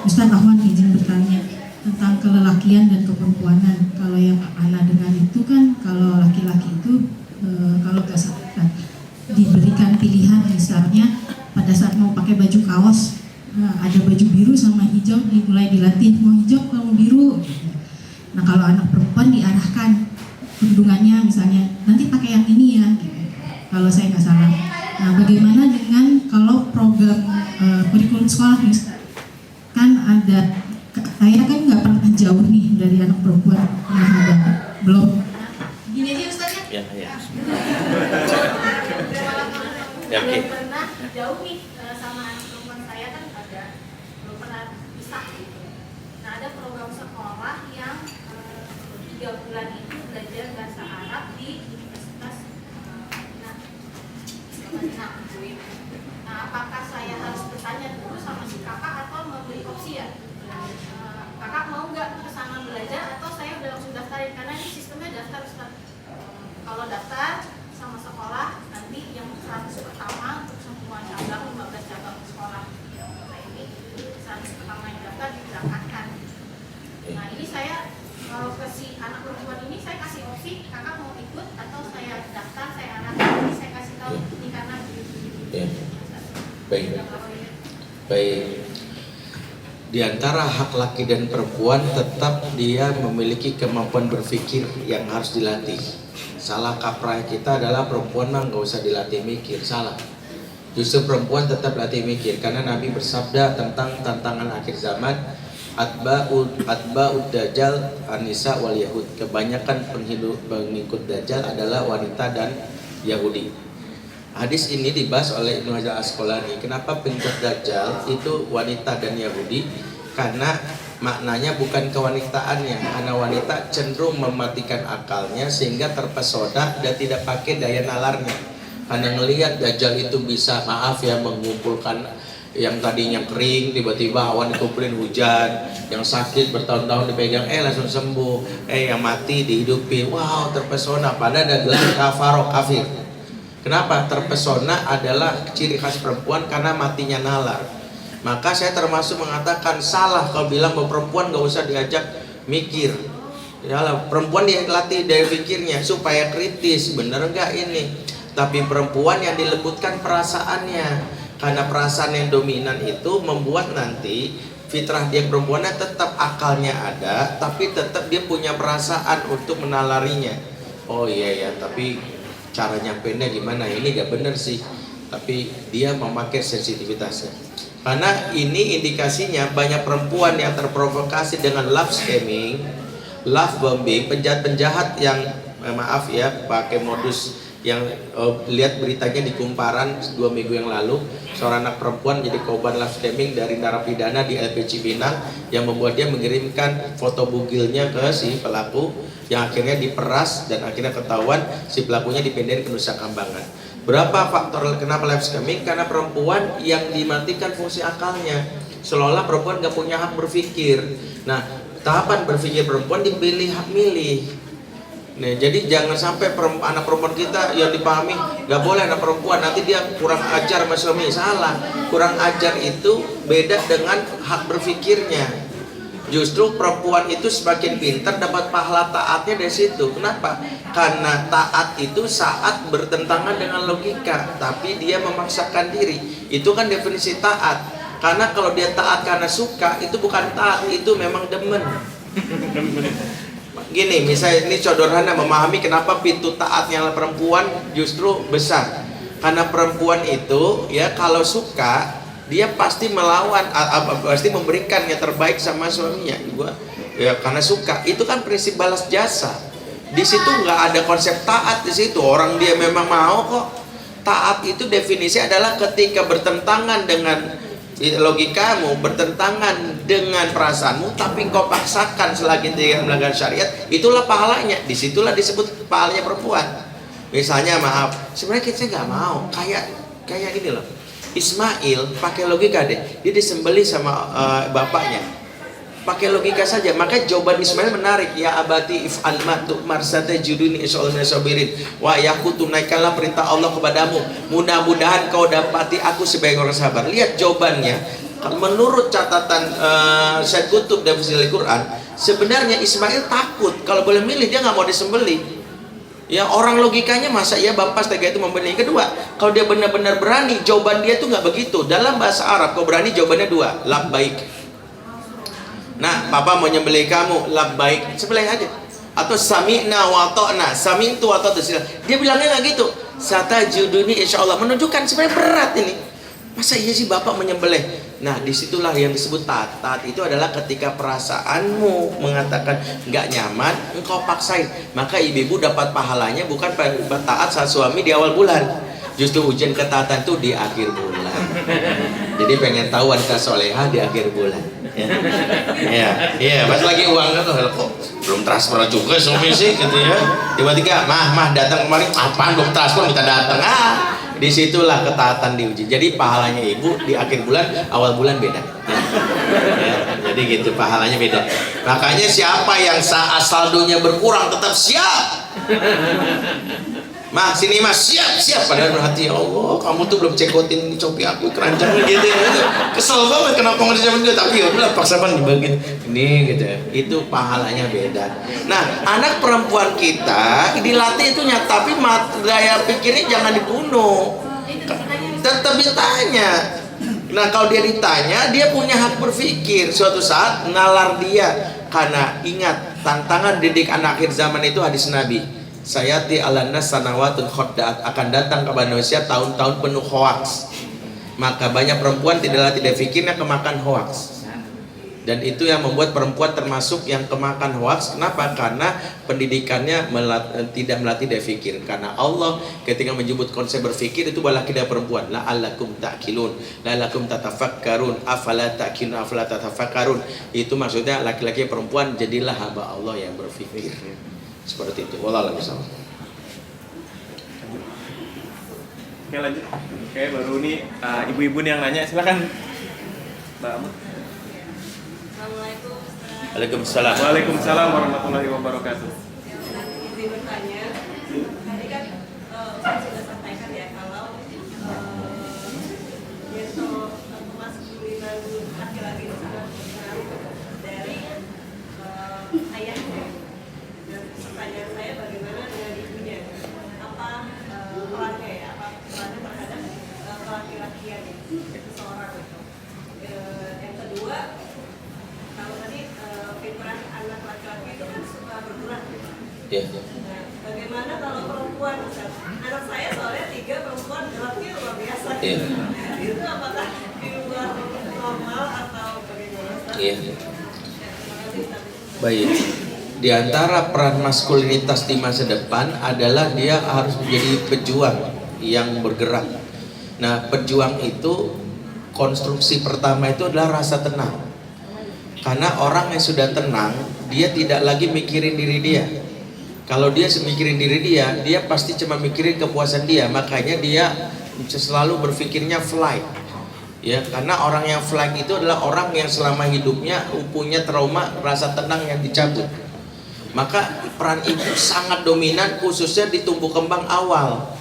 E: Ustadz Ahwan izin bertanya tentang kelelakian dan keperempuanan. Kalau yang ana dengar itu kan kalau laki-laki itu kalau nggak salah diberikan pilihan, misalnya pada saat mau pakai baju kaos, ada baju biru sama hijau, dimulai dilatih mau hijau mau biru. Nah kalau anak perempuan diarahkan kerudungannya, misalnya nanti pakai yang ini ya, kalau saya nggak salah. Nah bagaimana dengan kalau program kurikulum sekolah nih, kan ada, saya kan nggak pernah jauh nih dari anak perempuan, belum. Gini aja Ustaz ya.
D: Ya.
E: Belum pernah jauh nih sama anak perempuan saya, kan ada belum pernah pisah gitu. Nah ada program sekolah yang 3 bulan itu belajar bahasa Arab di Universitas Madinah. Nah apakah saya harus bertanya dulu sama si kakak atau memberi opsi ya? Kakak mau nggak kesana belajar atau saya udah langsung daftarin, karena ini sistemnya daftar Ustaz. Kalau daftar sama sekolah nanti yang 100 pertama untuk semua cabang, 15 cabang sekolah nah ini 100 pertama yang daftar diberangkatkan. Nah ini saya kalau ke si anak perempuan ini saya kasih opsi, kakak mau ikut atau saya daftar, saya arahkan, ini saya kasih tahu ini karena
D: Baik. Di antara hak laki dan perempuan tetap dia memiliki kemampuan berpikir yang harus dilatih. Salah kaprah kita adalah perempuan mah nggak usah dilatih mikir, salah. Justru perempuan tetap latih mikir, karena Nabi bersabda tentang tantangan akhir zaman, atba'ud dajjal an-nisa wal yahud. Kebanyakan pengikut dajjal adalah wanita dan Yahudi. Hadis ini dibahas oleh Ibnu Hajar Asqalani. Kenapa pengikut dajjal itu wanita dan Yahudi? Karena maknanya bukan kewanitaannya, karena wanita cenderung mematikan akalnya sehingga terpesona dan tidak pakai daya nalarnya. Karena ngelihat dajjal itu bisa, maaf ya, mengumpulkan yang tadinya kering tiba-tiba awan dikumpulin hujan, yang sakit bertahun-tahun dipegang langsung sembuh, yang mati dihidupi. Wow, terpesona. Padahal ada gelar kafaro, kafir. Kenapa? Terpesona adalah ciri khas perempuan karena matinya nalar. Maka saya termasuk mengatakan salah kalau bilang bahwa perempuan gak usah diajak mikir. Ya lah, perempuan dilatih daya pikirnya supaya kritis, bener nggak ini? Tapi perempuan yang dilembutkan perasaannya, karena perasaan yang dominan itu membuat nanti fitrah dia perempuannya tetap akalnya ada, tapi tetap dia punya perasaan untuk menalarinya. Oh iya ya, tapi cara nyampeinnya gimana? Ini gak bener sih. Tapi dia memakai sensitivitasnya. Karena ini indikasinya banyak perempuan yang terprovokasi dengan love scamming, love bombing, penjahat-penjahat yang maaf ya pakai modus yang lihat beritanya di Kumparan 2 minggu yang lalu, seorang anak perempuan jadi korban love scamming dari narapidana di LP Cipinang yang membuat dia mengirimkan foto bugilnya ke si pelaku yang akhirnya diperas dan akhirnya ketahuan si pelakunya dipindahin ke Nusa Kambangan. Berapa faktor kenapa love scamming? Karena perempuan yang dimatikan fungsi akalnya, seolah-olah perempuan gak punya hak berpikir. Nah, tahapan berpikir perempuan dipilih hak milih. Nah, jadi jangan sampai anak perempuan kita yang dipahami gak boleh anak perempuan nanti dia kurang ajar sama suami. Salah, kurang ajar itu beda dengan hak berpikirnya. Justru perempuan itu semakin pintar dapat pahala taatnya dari situ. Kenapa? Karena taat itu saat bertentangan dengan logika, tapi dia memaksakan diri. Itu kan definisi taat. Karena kalau dia taat karena suka, itu bukan taat, itu memang demen. Gini, misalnya ini sederhana memahami kenapa pintu taatnya perempuan justru besar. Karena perempuan itu ya kalau suka dia pasti melawan, pasti memberikan yang terbaik sama suaminya. Ya karena suka, itu kan prinsip balas jasa. Di situ nggak ada konsep taat di situ. Orang dia memang mau kok. Taat itu definisi adalah ketika bertentangan dengan logikamu, bertentangan dengan perasaanmu, tapi engkau paksakan selagi dia melanggar syariat, itulah pahalanya. Disitulah disebut pahalanya perempuan. Misalnya maaf, sebenarnya kita nggak mau, kayak gini loh. Ismail pakai logika deh, dia disembelih sama bapaknya, pakai logika saja. Maka jawaban Ismail menarik, ya abati if'al ma tu'mar satajiduni insyaallah sabirin. Wah yaku tunaikanlah perintah Allah kepadamu, mudah-mudahan kau dapati aku sebagai orang sabar. Lihat jawabannya. Menurut catatan Syed Qutb dan Fazilul Quran, sebenarnya Ismail takut kalau boleh milih dia nggak mau disembelih. Ya orang logikanya masa ya bapak tega itu membeli. Kedua, kalau dia benar-benar berani, jawaban dia tuh nggak begitu. Dalam bahasa Arab, kalau berani jawabannya dua, labbaik. Nah, papa mau nyembelih kamu, labbaik, sembelih aja. Atau sami'na wa ta'na, sami'tu wa ta'tu. Dia bilangnya nggak gitu. Satajiduni insyaallah, menunjukkan sebenarnya berat ini. Masa iya sih bapak menyembelih? Nah, disitulah yang disebut taat. Taat itu adalah ketika perasaanmu mengatakan nggak nyaman, engkau paksain. Maka ibu-ibu dapat pahalanya bukan taat saat suami di awal bulan. Justru ujian ketaatan itu di akhir bulan. Jadi pengen tahu wanita soleha di akhir bulan. Iya, pas lagi uangnya tuh kok belum transfer juga suami sih gitu ya. Tiba-tiba mah datang kemarin, apaan belum transfer minta datang. Disitulah ketaatan diuji. Jadi pahalanya ibu di akhir bulan, awal bulan beda. Jadi gitu pahalanya beda. Makanya siapa yang saat saldonya berkurang tetap siap. Mas sini mas, siap padahal hati, ya Allah kamu tuh belum cekotin copi aku keranjang gitu. Kesel banget kenapa nggak dijamin dia, tapi ya udah paksakan dibagiin ini gitu ya. Itu pahalanya beda. Nah anak perempuan kita dilatih itunya, tapi daya pikirnya jangan dibunuh, tetap ditanya. Nah kalau dia ditanya, dia punya hak berpikir. Suatu saat nalar dia, karena ingat tantangan didik anak akhir zaman itu hadis Nabi. Sayati alanna sanawatun khodda'at, akan datang kepada manusia tahun-tahun penuh hoaks. Maka banyak perempuan tidak fikirnya kemakan hoaks. Dan itu yang membuat perempuan termasuk yang kemakan hoaks. Kenapa? Karena pendidikannya tidak melatih daya fikir. Karena Allah ketika menyebut konsep berfikir itu balaki dari perempuan. La'allakum ta'qilun, la'allakum tatafakkarun, afala ta'qilun, afala tatafakkarun. Itu maksudnya laki-laki perempuan jadilah hamba Allah yang berfikir. Seperti itu. Wallahu a'lam.
A: Oke lanjut. Oke baru nih ibu-ibu nih yang nanya, silakan Mbak Amut.
F: Assalamualaikum.
D: Waalaikumsalam.
A: Waalaikumsalam warahmatullahi wabarakatuh.
F: Izin bertanya, tadi kan sudah sampaikan ya kalau yaitu kemaskulinan kebahagiaan ya seseorang gitu. Yang kedua, kalau tadi fitrah anak laki-laki itu kan suka bergerak gitu.
D: Ya.
F: Nah, bagaimana kalau perempuan? Ustaz? Anak saya soalnya 3 perempuan geraknya luar biasa.
D: Iya.
F: Itu apakah di luar normal atau bagaimana? Ustaz?
D: Iya.
F: Ya, terima kasih Ustaz.
D: Baik. Di antara peran maskulinitas di masa depan adalah dia harus menjadi pejuang yang bergerak. Nah, pejuang itu konstruksi pertama itu adalah rasa tenang. Karena orang yang sudah tenang, dia tidak lagi mikirin diri dia. Kalau dia mikirin diri dia, dia pasti cuma mikirin kepuasan dia. Makanya dia selalu berpikirnya flight. Ya, karena orang yang flight itu adalah orang yang selama hidupnya punya trauma rasa tenang yang dicabut. Maka peran ibu sangat dominan khususnya di tumbuh kembang awal.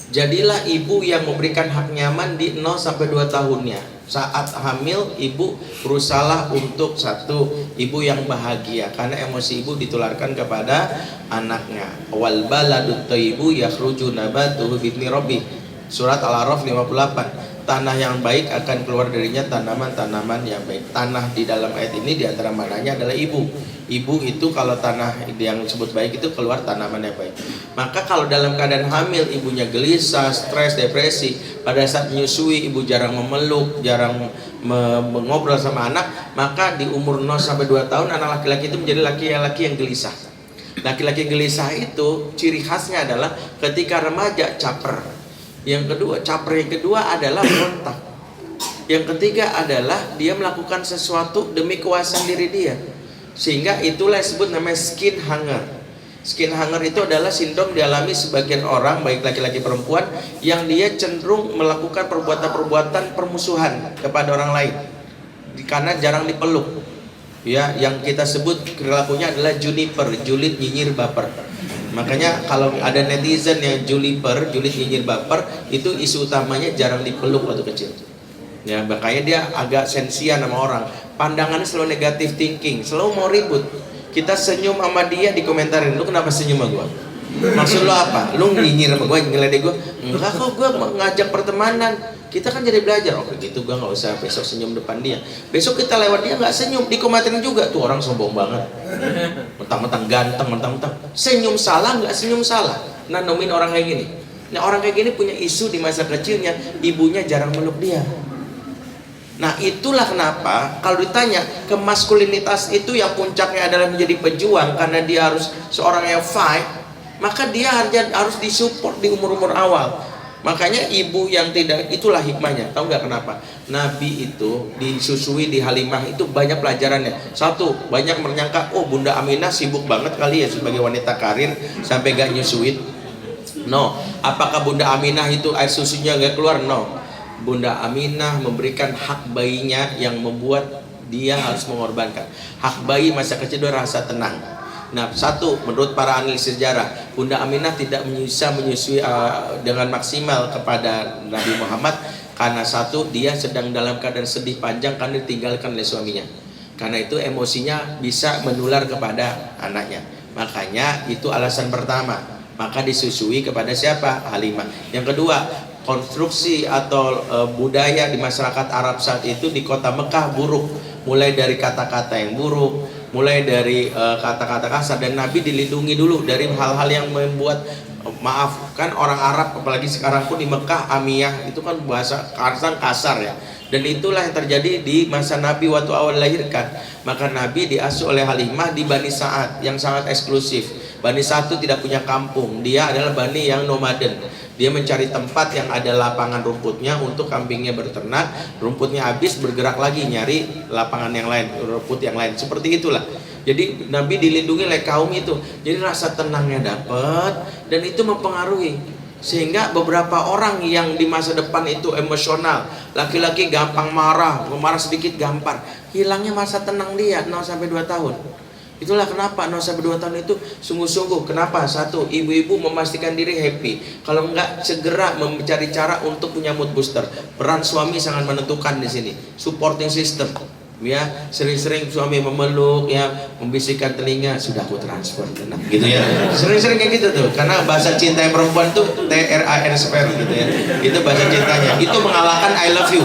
D: Jadilah ibu yang memberikan hak nyaman di 0 sampai 2 tahunnya. Saat hamil, ibu berusaha untuk satu, ibu yang bahagia karena emosi ibu ditularkan kepada anaknya. Wal baladut thayyibu yakhruju nabatuhu bi'idzni rabbih. Surat Al-A'raf 58. Tanah yang baik akan keluar darinya tanaman-tanaman yang baik. Tanah di dalam ayat ini diantara mananya adalah ibu. Ibu itu kalau tanah yang disebut baik itu keluar tanaman yang baik. Maka kalau dalam keadaan hamil ibunya gelisah, stres, depresi, pada saat menyusui ibu jarang memeluk, jarang mengobrol sama anak, maka di umur 0 sampai 2 tahun anak laki-laki itu menjadi laki-laki yang gelisah. Laki-laki gelisah itu ciri khasnya adalah ketika remaja caper. Yang kedua, caper yang kedua adalah berontak. Yang ketiga adalah dia melakukan sesuatu demi kepuasan diri dia. Sehingga itulah yang disebut namanya skin hunger. Skin hunger itu adalah sindrom dialami sebagian orang, baik laki-laki perempuan, yang dia cenderung melakukan perbuatan-perbuatan permusuhan kepada orang lain karena jarang dipeluk. Ya, yang kita sebut perilakunya adalah juniper, julid, nyinyir, baper. Makanya kalau ada netizen yang julid, nyinyir, baper, itu isu utamanya jarang dipeluk waktu kecil. Ya, makanya dia agak sensian sama orang. Pandangannya selalu negatif thinking, selalu mau ribut. Kita senyum sama dia dikomentarin, lu kenapa senyum sama gua? Maksud lu apa? Lu nyinyir sama gua, ngeledek gua? Enggak kok, gua ngajak pertemanan. Kita kan jadi belajar. Oh begitu, gua nggak usah besok senyum depan dia. Besok kita lewat dia nggak senyum, dikomentarin juga tuh orang sombong banget. Mentang-mentang ganteng, mentang-mentang senyum salah, nggak senyum salah. Nah, nomin orang kayak gini. Nah, orang kayak gini punya isu di masa kecilnya, ibunya jarang meluk dia. Nah, itulah kenapa kalau ditanya kemaskulinitas itu yang puncaknya adalah menjadi pejuang karena dia harus seorang yang fight, maka dia harus disupport di umur-umur awal. Makanya ibu yang tidak, itulah hikmahnya. Tahu nggak kenapa? Nabi itu disusui di Halimah itu banyak pelajarannya. Satu, banyak menyangka, oh Bunda Aminah sibuk banget kali ya sebagai wanita karir sampai gak nyusuin. No. Apakah Bunda Aminah itu air susunya gak keluar? No. Bunda Aminah memberikan hak bayinya yang membuat dia harus mengorbankan. Hak bayi masa kecil itu rasa tenang. Nah, satu, menurut para analis sejarah, Bunda Aminah tidak bisa menyusui dengan maksimal kepada Nabi Muhammad karena satu, dia sedang dalam keadaan sedih panjang karena ditinggalkan oleh suaminya. Karena itu emosinya bisa menular kepada anaknya. Makanya itu alasan pertama. Maka disusui kepada siapa? Halimah. Yang kedua, konstruksi atau budaya di masyarakat Arab saat itu di kota Mekah buruk. Mulai dari kata-kata yang buruk, mulai dari kata-kata kasar, dan Nabi dilindungi dulu dari hal-hal yang membuat, maaf kan orang Arab apalagi sekarang pun di Mekah amiyah itu kan bahasa kasar ya, dan itulah yang terjadi di masa Nabi waktu awal dilahirkan. Maka Nabi diasuh oleh Halimah di Bani Sa'ad yang sangat eksklusif. Bani Sa'ad itu tidak punya kampung, dia adalah Bani yang nomaden. Dia mencari tempat yang ada lapangan rumputnya untuk kambingnya berternak, rumputnya habis bergerak lagi nyari lapangan yang lain, rumput yang lain. Seperti itulah. Jadi Nabi dilindungi oleh kaum itu. Jadi rasa tenangnya dapat dan itu mempengaruhi. Sehingga beberapa orang yang di masa depan itu emosional, laki-laki gampang marah sedikit gampang, hilangnya masa tenang dia 0 sampai 2 tahun. Itulah kenapa 0 sampai 2 tahun itu sungguh-sungguh. Kenapa? Satu, ibu-ibu memastikan diri happy. Kalau enggak, segera mencari cara untuk punya mood booster. Peran suami sangat menentukan di sini. Supporting system. Ya, sering-sering suami memeluk, ya, membisikkan telinga, sudah aku transfer, tenang, gitu ya. Sering-sering kayak gitu tuh, karena bahasa cinta yang perempuan tuh TRANSFR gitu ya. Itu bahasa cintanya. Itu mengalahkan I love you.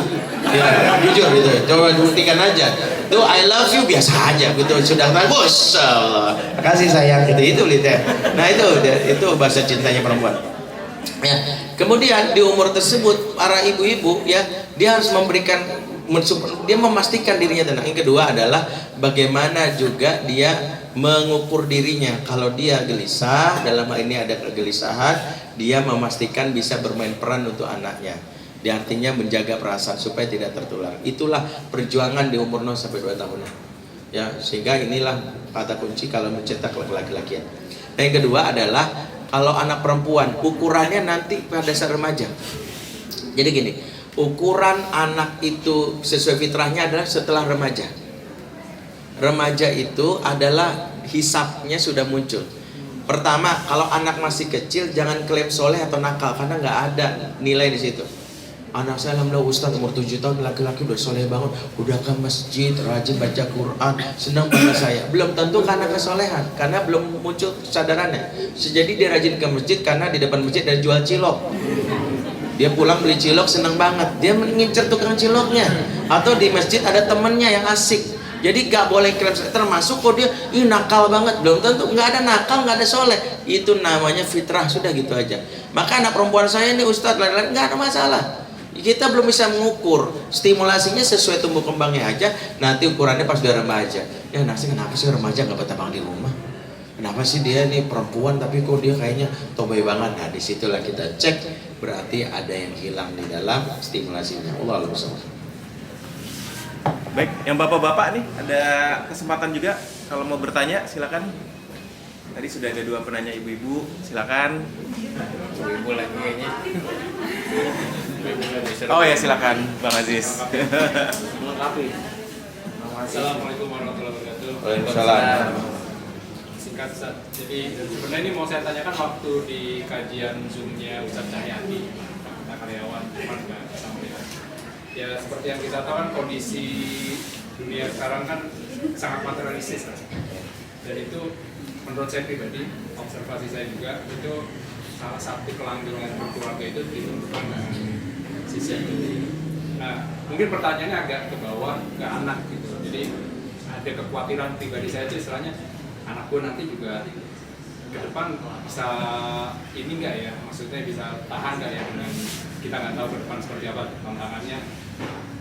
D: Ya, jujur gitu. Coba buktikan aja. Tuh I love you biasa aja gitu. Sudah bagus. Allah. Kasih sayang gitu itu lihat. Nah, itu bahasa cintanya perempuan. Ya. Kemudian di umur tersebut para ibu-ibu ya, dia harus memberikan, dia memastikan dirinya tenang. Yang kedua adalah bagaimana juga dia mengukur dirinya. Kalau dia gelisah, dalam hal ini ada kegelisahan, dia memastikan bisa bermain peran untuk anaknya. Dia artinya menjaga perasaan supaya tidak tertular. Itulah perjuangan di umur 0 sampai 2 tahun. Ya, sehingga inilah kata kunci kalau mencetak laki-laki. Nah, yang kedua adalah kalau anak perempuan, ukurannya nanti pada saat remaja. Jadi gini, ukuran anak itu sesuai fitrahnya adalah setelah remaja. Remaja itu adalah hisabnya sudah muncul. Pertama, kalau anak masih kecil jangan klaim soleh atau nakal karena nggak ada nilai di situ. Anak saya alhamdulillah Ustaz umur 7 tahun laki-laki udah soleh banget, udah ke masjid, rajin baca Quran, senang pada saya. Belum tentu karena kesolehan, karena belum muncul kesadarannya. Jadi dia rajin ke masjid karena di depan masjid ada jual cilok. Dia pulang beli cilok senang banget, dia mengincar tukang ciloknya. Atau di masjid ada temennya yang asik. Jadi gak boleh klaim, termasuk kok dia nakal banget, belum tentu. Gak ada nakal, gak ada soleh. Itu namanya fitrah, sudah gitu aja. Maka anak perempuan saya ini Ustadz lain-lain gak ada masalah. Kita belum bisa mengukur, stimulasinya sesuai tumbuh kembangnya aja. Nanti ukurannya pas dia remaja. Ya nasi kenapa sih remaja gak betah banget di rumah? Kenapa sih dia nih perempuan tapi kok dia kayaknya tobai banget? Nah disitulah kita cek, berarti ada yang hilang di dalam stimulasinya. Allah SWT.
A: Baik, yang bapak-bapak nih ada kesempatan juga kalau mau bertanya silakan. Tadi sudah ada 2 penanya ibu-ibu, silakan.
G: Ibu lagi kayaknya.
A: Oh ya silakan Bang Aziz.
G: Melengkapi. Assalamualaikum warahmatullahi wabarakatuh.
D: Waalaikumsalam.
G: Singkat Ustaz. Jadi sebenarnya ini mau saya tanyakan waktu di kajian Zoom-nya Ustaz Cahyadi, karyawan cuman nggak sampai. Ya seperti yang kita tahu kan kondisi dunia sekarang kan sangat materialistis kan. Dan itu menurut saya pribadi, observasi saya juga itu salah satu kelanggengan berkeluarga itu ditentukan sisi itu. Nah, mungkin pertanyaannya agak ke bawah ke anak gitu. Jadi ada kekhawatiran pribadi saya itu istilahnya anak gue nanti juga ke depan bisa ini enggak ya, maksudnya bisa tahan enggak ya dengan kita nggak tahu ke depan seperti apa tantangannya.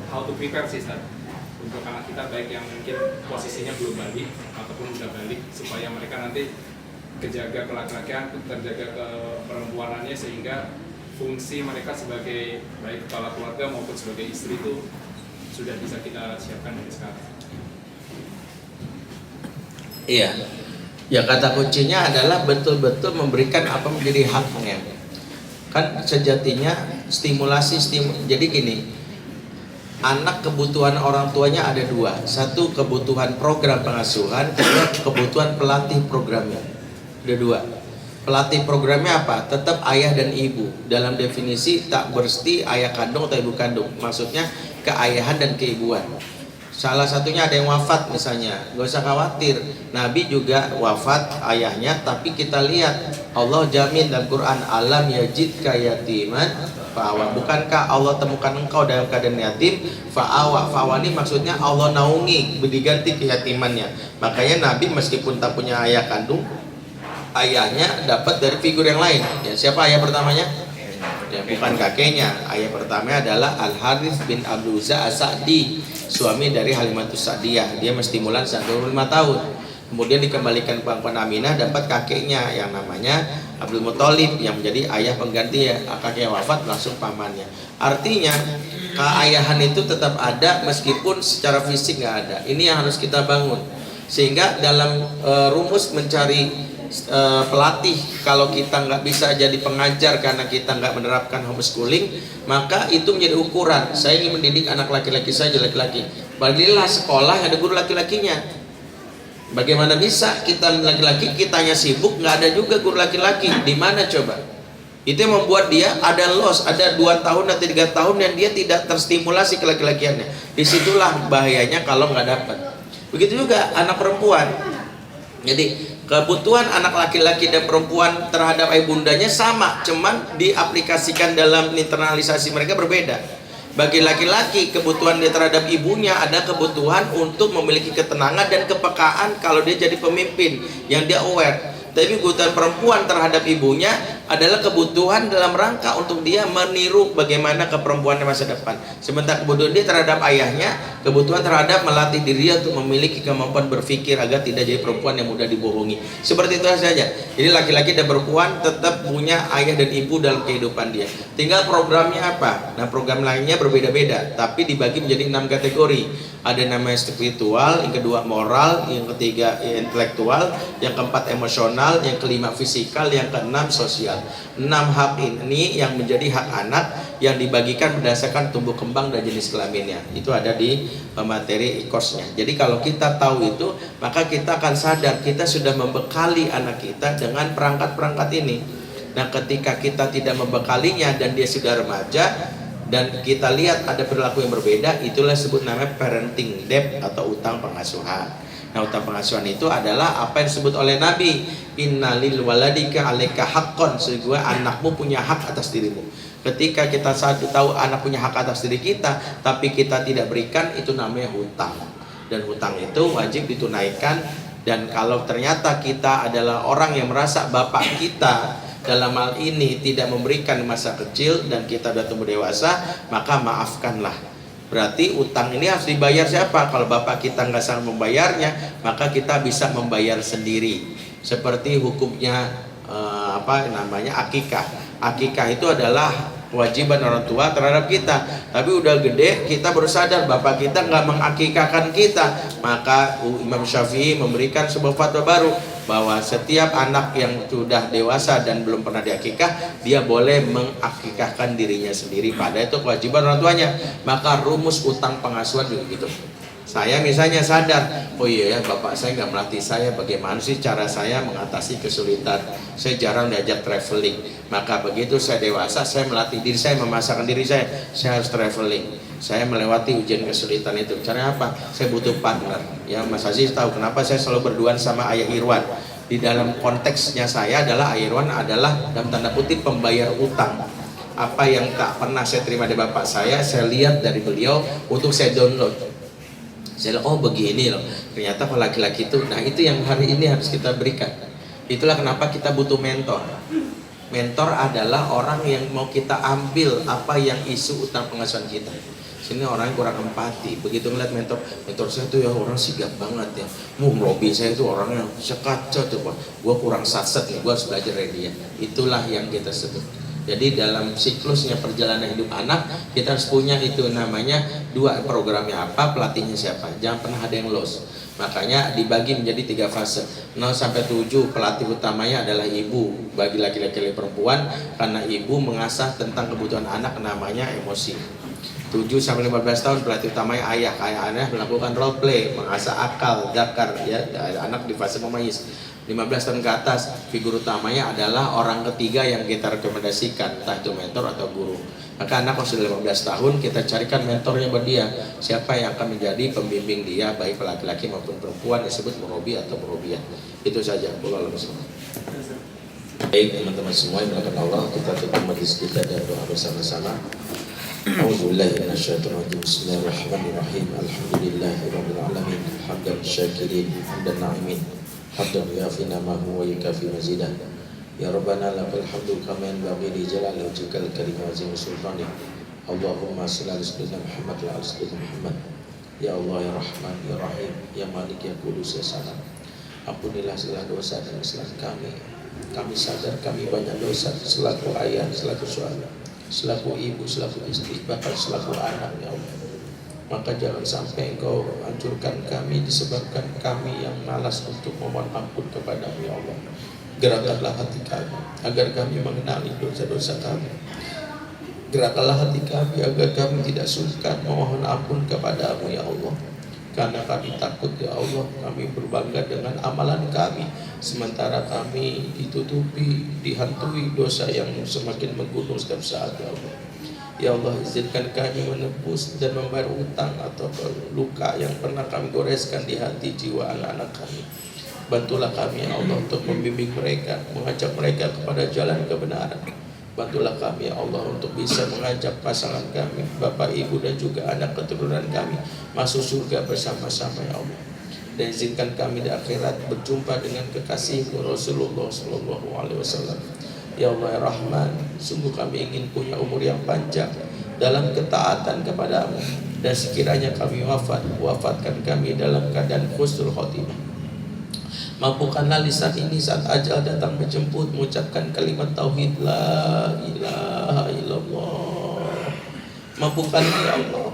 G: How to prepare sih Ustaz untuk anak kita baik yang mungkin posisinya belum balik ataupun udah balik supaya mereka nanti kejaga kelaki-lakian, terjaga ke perempuanannya sehingga fungsi mereka sebagai baik kepala keluarga maupun sebagai istri itu sudah bisa kita siapkan dari sekarang.
D: Iya. Ya kata kuncinya adalah betul-betul memberikan apa menjadi haknya. Kan sejatinya jadi gini. Anak kebutuhan orang tuanya ada 2. Satu kebutuhan program pengasuhan, kedua kebutuhan pelatih programnya. Ada 2. Pelatih programnya apa? Tetap ayah dan ibu. Dalam definisi tak bersti ayah kandung atau ibu kandung. Maksudnya keayahan dan keibuan. Salah satunya ada yang wafat misalnya, gak usah khawatir. Nabi juga wafat ayahnya, tapi kita lihat Allah jamin dalam Quran, alam yajidka yatiman fa'awa. Bukankah Allah temukan engkau dalam keadaan yatim? Fa'awa. Fa'awa ini maksudnya Allah naungi, diganti keyatimannya. Makanya Nabi meskipun tak punya ayah kandung, ayahnya dapat dari figur yang lain. Ya, siapa ayah pertamanya? Ya, bukan kakeknya. Ayah pertama adalah Al-Harith bin Abdul Uzza As-Sa'di, suami dari Halimatus Sa'diyah. Dia menstimulan saat 25 tahun. Kemudian dikembalikan ke Puan Aminah, dapat kakeknya yang namanya Abdul Muthalib yang menjadi ayah pengganti ya. Kakeknya wafat langsung pamannya. Artinya keayahan itu tetap ada meskipun secara fisik nggak ada. Ini yang harus kita bangun. Sehingga dalam rumus mencari pelatih, kalau kita nggak bisa jadi pengajar karena kita nggak menerapkan homeschooling, maka itu menjadi ukuran. Saya ingin mendidik anak laki-laki saya jadi laki-laki, balilah sekolah yang ada guru laki-lakinya. Bagaimana bisa kita laki-laki kitanya sibuk nggak ada juga guru laki-laki? Di mana coba? Itu yang membuat dia ada loss, ada 2 tahun atau 3 tahun yang dia tidak terstimulasi ke laki-lakiannya. Disitulah bahayanya kalau nggak dapat. Begitu juga anak perempuan. Jadi kebutuhan anak laki-laki dan perempuan terhadap ibundanya sama, cuman diaplikasikan dalam internalisasi mereka berbeda. Bagi laki-laki, kebutuhan dia terhadap ibunya ada kebutuhan untuk memiliki ketenangan dan kepekaan kalau dia jadi pemimpin yang dia aware. Tapi kebutuhan perempuan terhadap ibunya adalah kebutuhan dalam rangka untuk dia meniru bagaimana keperempuan di masa depan. Sementara kebutuhan dia terhadap ayahnya, kebutuhan terhadap melatih diri untuk memiliki kemampuan berpikir agar tidak jadi perempuan yang mudah dibohongi. Seperti itu saja. Jadi laki-laki dan perempuan tetap punya ayah dan ibu dalam kehidupan dia. Tinggal programnya apa? Nah, program lainnya berbeda-beda, tapi dibagi menjadi 6 kategori. Ada namanya spiritual, yang kedua moral, yang ketiga intelektual, yang keempat emosional, yang kelima fisikal, yang keenam sosial. 6 hak ini yang menjadi hak anak yang dibagikan berdasarkan tumbuh kembang dan jenis kelaminnya. Itu ada di materi course-nya. Jadi kalau kita tahu itu, maka kita akan sadar kita sudah membekali anak kita dengan perangkat-perangkat ini. Nah, ketika kita tidak membekalinya dan dia sudah remaja dan kita lihat ada perilaku yang berbeda, itulah disebut namanya parenting debt atau utang pengasuhan. Nah, utang pengasuhan itu adalah apa yang disebut oleh Nabi, innalil waladika alaika haqqon, sesungguhnya anakmu punya hak atas dirimu. Ketika kita tahu anak punya hak atas diri kita, tapi kita tidak berikan, itu namanya hutang. Dan hutang itu wajib ditunaikan. Dan kalau ternyata kita adalah orang yang merasa bapak kita dalam hal ini tidak memberikan masa kecil dan kita sudah tumbuh dewasa, maka maafkanlah. Berarti utang ini harus dibayar siapa? Kalau bapak kita nggak sanggup membayarnya, maka kita bisa membayar sendiri. Seperti hukumnya akikah. Akikah itu adalah kewajiban orang tua terhadap kita. Tapi udah gede kita baru sadar bapak kita nggak mengakikahkan kita, maka Imam Syafi'i memberikan sebuah fatwa baru bahwa setiap anak yang sudah dewasa dan belum pernah diakikah, dia boleh mengakikahkan dirinya sendiri, pada itu kewajiban orang tuanya. Maka rumus utang pengasuhan juga gitu. Saya misalnya sadar, oh iya ya bapak saya nggak melatih saya bagaimana sih cara saya mengatasi kesulitan. Saya jarang diajak traveling. Maka begitu saya dewasa, saya melatih diri saya, memasakkan diri saya harus traveling. Saya melewati ujian kesulitan itu. Caranya apa? Saya butuh partner. Ya, Mas Aziz tahu kenapa saya selalu berduaan sama Ayah Irwan. Di dalam konteksnya saya adalah Ayah Irwan adalah dalam tanda kutip pembayar utang. Apa yang tak pernah saya terima dari bapak saya lihat dari beliau untuk saya download. Saya lihat, oh begini loh, ternyata kalau laki-laki itu, nah itu yang hari ini harus kita berikan. Itulah kenapa kita butuh mentor. Mentor adalah orang yang mau kita ambil apa yang isu utang pengasuhan kita. Sini orang yang kurang empati, begitu ngeliat mentor saya tuh ya orang sigap banget ya. Robi saya itu orang yang sekacau tuh, gue kurang satset nih, gue harus belajar dari dia. Itulah yang kita sebut. Jadi dalam siklusnya perjalanan hidup anak, kita harus punya itu namanya 2 programnya apa, pelatihnya siapa. Jangan pernah ada yang loss. Makanya dibagi menjadi 3 fase. 0 sampai 7 pelatih utamanya adalah ibu bagi laki-laki dan perempuan, karena ibu mengasah tentang kebutuhan anak namanya emosi. 7 sampai 15 tahun pelatih utamanya ayah. Ayah melakukan role play, mengasah akal, dakar ya, anak di fase memayis. 15 tahun ke atas figur utamanya adalah orang ketiga yang kita rekomendasikan, entah itu mentor atau guru. Maka anak kalau sudah 15 tahun kita carikan mentornya buat dia, siapa yang akan menjadi pembimbing dia, baik laki-laki maupun perempuan, disebut murabi atau murabiyah. Itu saja. Baik teman-teman semua yang dimuliakan Allah, kita tutup majlis kita dan doa bersama-sama. A'udzubillahi minasyaitonir rajim. Bismillahirrahmanirrahim. Alhamdulillahirabbil alamin. Hamdan syakirin, hamdan na'imin. Hamdan yafina ma huwa yukafi mazidah. Ya Rabbana lakal hamdu kama yanbaghi li jalali wajhikal karim wa azimi sultanik. Allahumma shalli ala sayyidina Muhammad wa ala sayyidina Muhammad. Ya Allah ya Rahman ya Rahim ya Malik ya Qudus ya Salam. Ampunilah segala dosa dan kesalahan kami. Kami sadar kami banyak dosa selaku ayah, selaku suami, selaku ibu, selaku istri, bahkan selaku anak ya Allah. Maka jangan sampai Engkau hancurkan kami disebabkan kami yang malas untuk memohon ampun kepada-Mu ya Allah. Gerakkanlah hati kami agar kami mengenali dosa-dosa kami. Gerakkanlah hati kami agar kami tidak sungkan memohon ampun kepada-Mu ya Allah.
B: karena kami takut ya Allah, kami berbangga dengan amalan kami, sementara kami ditutupi, dihantui dosa yang semakin menggunung setiap saat ya Allah. Ya Allah, izinkan kami menebus dan membayar utang atau luka yang pernah kami goreskan di hati jiwa anak-anak kami. Bantulah kami ya Allah untuk membimbing mereka, mengajak mereka kepada jalan kebenaran. Bantulah kami ya Allah untuk bisa mengajak pasangan kami, bapak, ibu dan juga anak keturunan kami masuk surga bersama-sama ya Allah. Dan izinkan kami di akhirat berjumpa dengan kekasih Rasulullah Sallallahu Alaihi Wasallam. Ya Allah ya Rahman, sungguh kami ingin punya umur yang panjang dalam ketaatan kepadamu, dan sekiranya kami wafatkan kami dalam keadaan husnul khotimah. Mampukanlah lisan ini saat ajal datang menjemput mengucapkan kalimat tauhid la ilaha illallah. Mampukanlah ya Allah,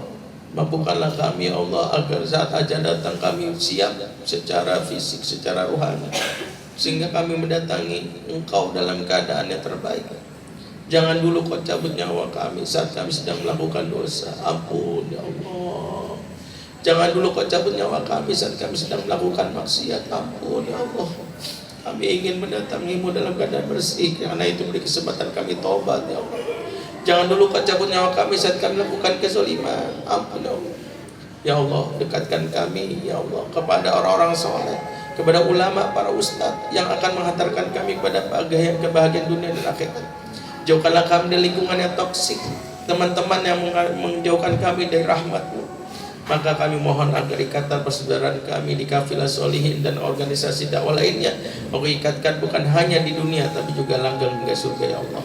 B: mampukanlah kami ya Allah agar saat ajal datang kami siap secara fisik, secara rohani, sehingga kami mendatangi Engkau dalam keadaan yang terbaik. Jangan dulu Kau cabut nyawa kami saat kami sedang melakukan dosa. Ampun ya Allah. Jangan dulu Kau cabut nyawa kami saat kami sedang melakukan maksiat. Ampun ya Allah. Kami ingin mendatangi-Mu dalam keadaan bersih, karena itu beri kesempatan kami tobat ya Allah. Jangan dulu Kau cabut nyawa kami saat kami melakukan kezaliman. Ampun ya Allah. Ya Allah, dekatkan kami ya Allah kepada orang-orang soleh, kepada ulama, para ustadz yang akan menghantarkan kami kepada kebahagiaan dunia dan akhirat. Jauhkanlah kami dari lingkungan yang toksik, teman-teman yang menjauhkan kami dari rahmat-Mu. Maka kami mohon agar ikatan persaudaraan kami di Kafilah Sholihin dan organisasi dakwah lainnya Kau ikatkan bukan hanya di dunia tapi juga langgeng hingga surga ya Allah.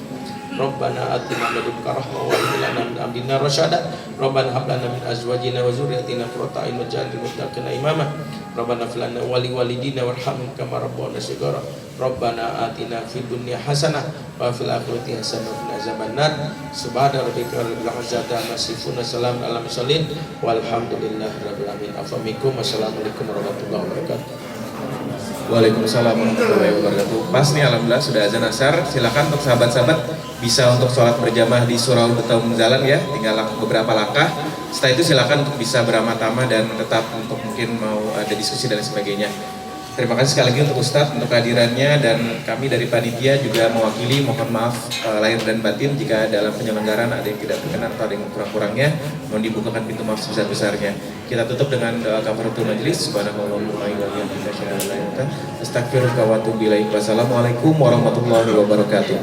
B: Rabbana atina min ladunka rahmah wa hab lana min amrina rasyada. Rabbana hab lana min azwajina wa dzurriyyatina qurrata a'yun waj'alna lil muttaqina imama. Rabbana fil lana wa li walidina warhamhum kama rabbana shighara. Rabbana atina fid dunya hasanah wa fil akhirati hasanah wa qina azabannar. Subhana rabbika rabbil izzati amma yasifun, salamun alal mursalin walhamdulillahi rabbil alamin. Assalamualaikum warahmatullahi wabarakatuh.
A: Waalaikumsalam warahmatullahi wabarakatuh. Pas nih, alhamdulillah sudah azan asar. Silakan untuk sahabat-sahabat bisa untuk sholat berjamaah di surau Betul Jalan ya. Tinggal beberapa langkah. Setelah itu silakan untuk bisa beramah-tamah dan tetap untuk mungkin mau ada diskusi dan sebagainya. Terima kasih sekali lagi untuk Ustadz untuk kehadirannya, dan kami dari panitia juga mewakili mohon maaf lahir dan batin jika dalam penyelenggaraan ada yang tidak berkenan atau ada yang kurang-kurangnya. Mohon dibukakan pintu maaf sebesar-besarnya. Kita tutup dengan doa kafaratul majelis. Subhanallahumma wa bihamdihi, astagfiruka wa atubu ilaik. Wassalamualaikum warahmatullahi wabarakatuh.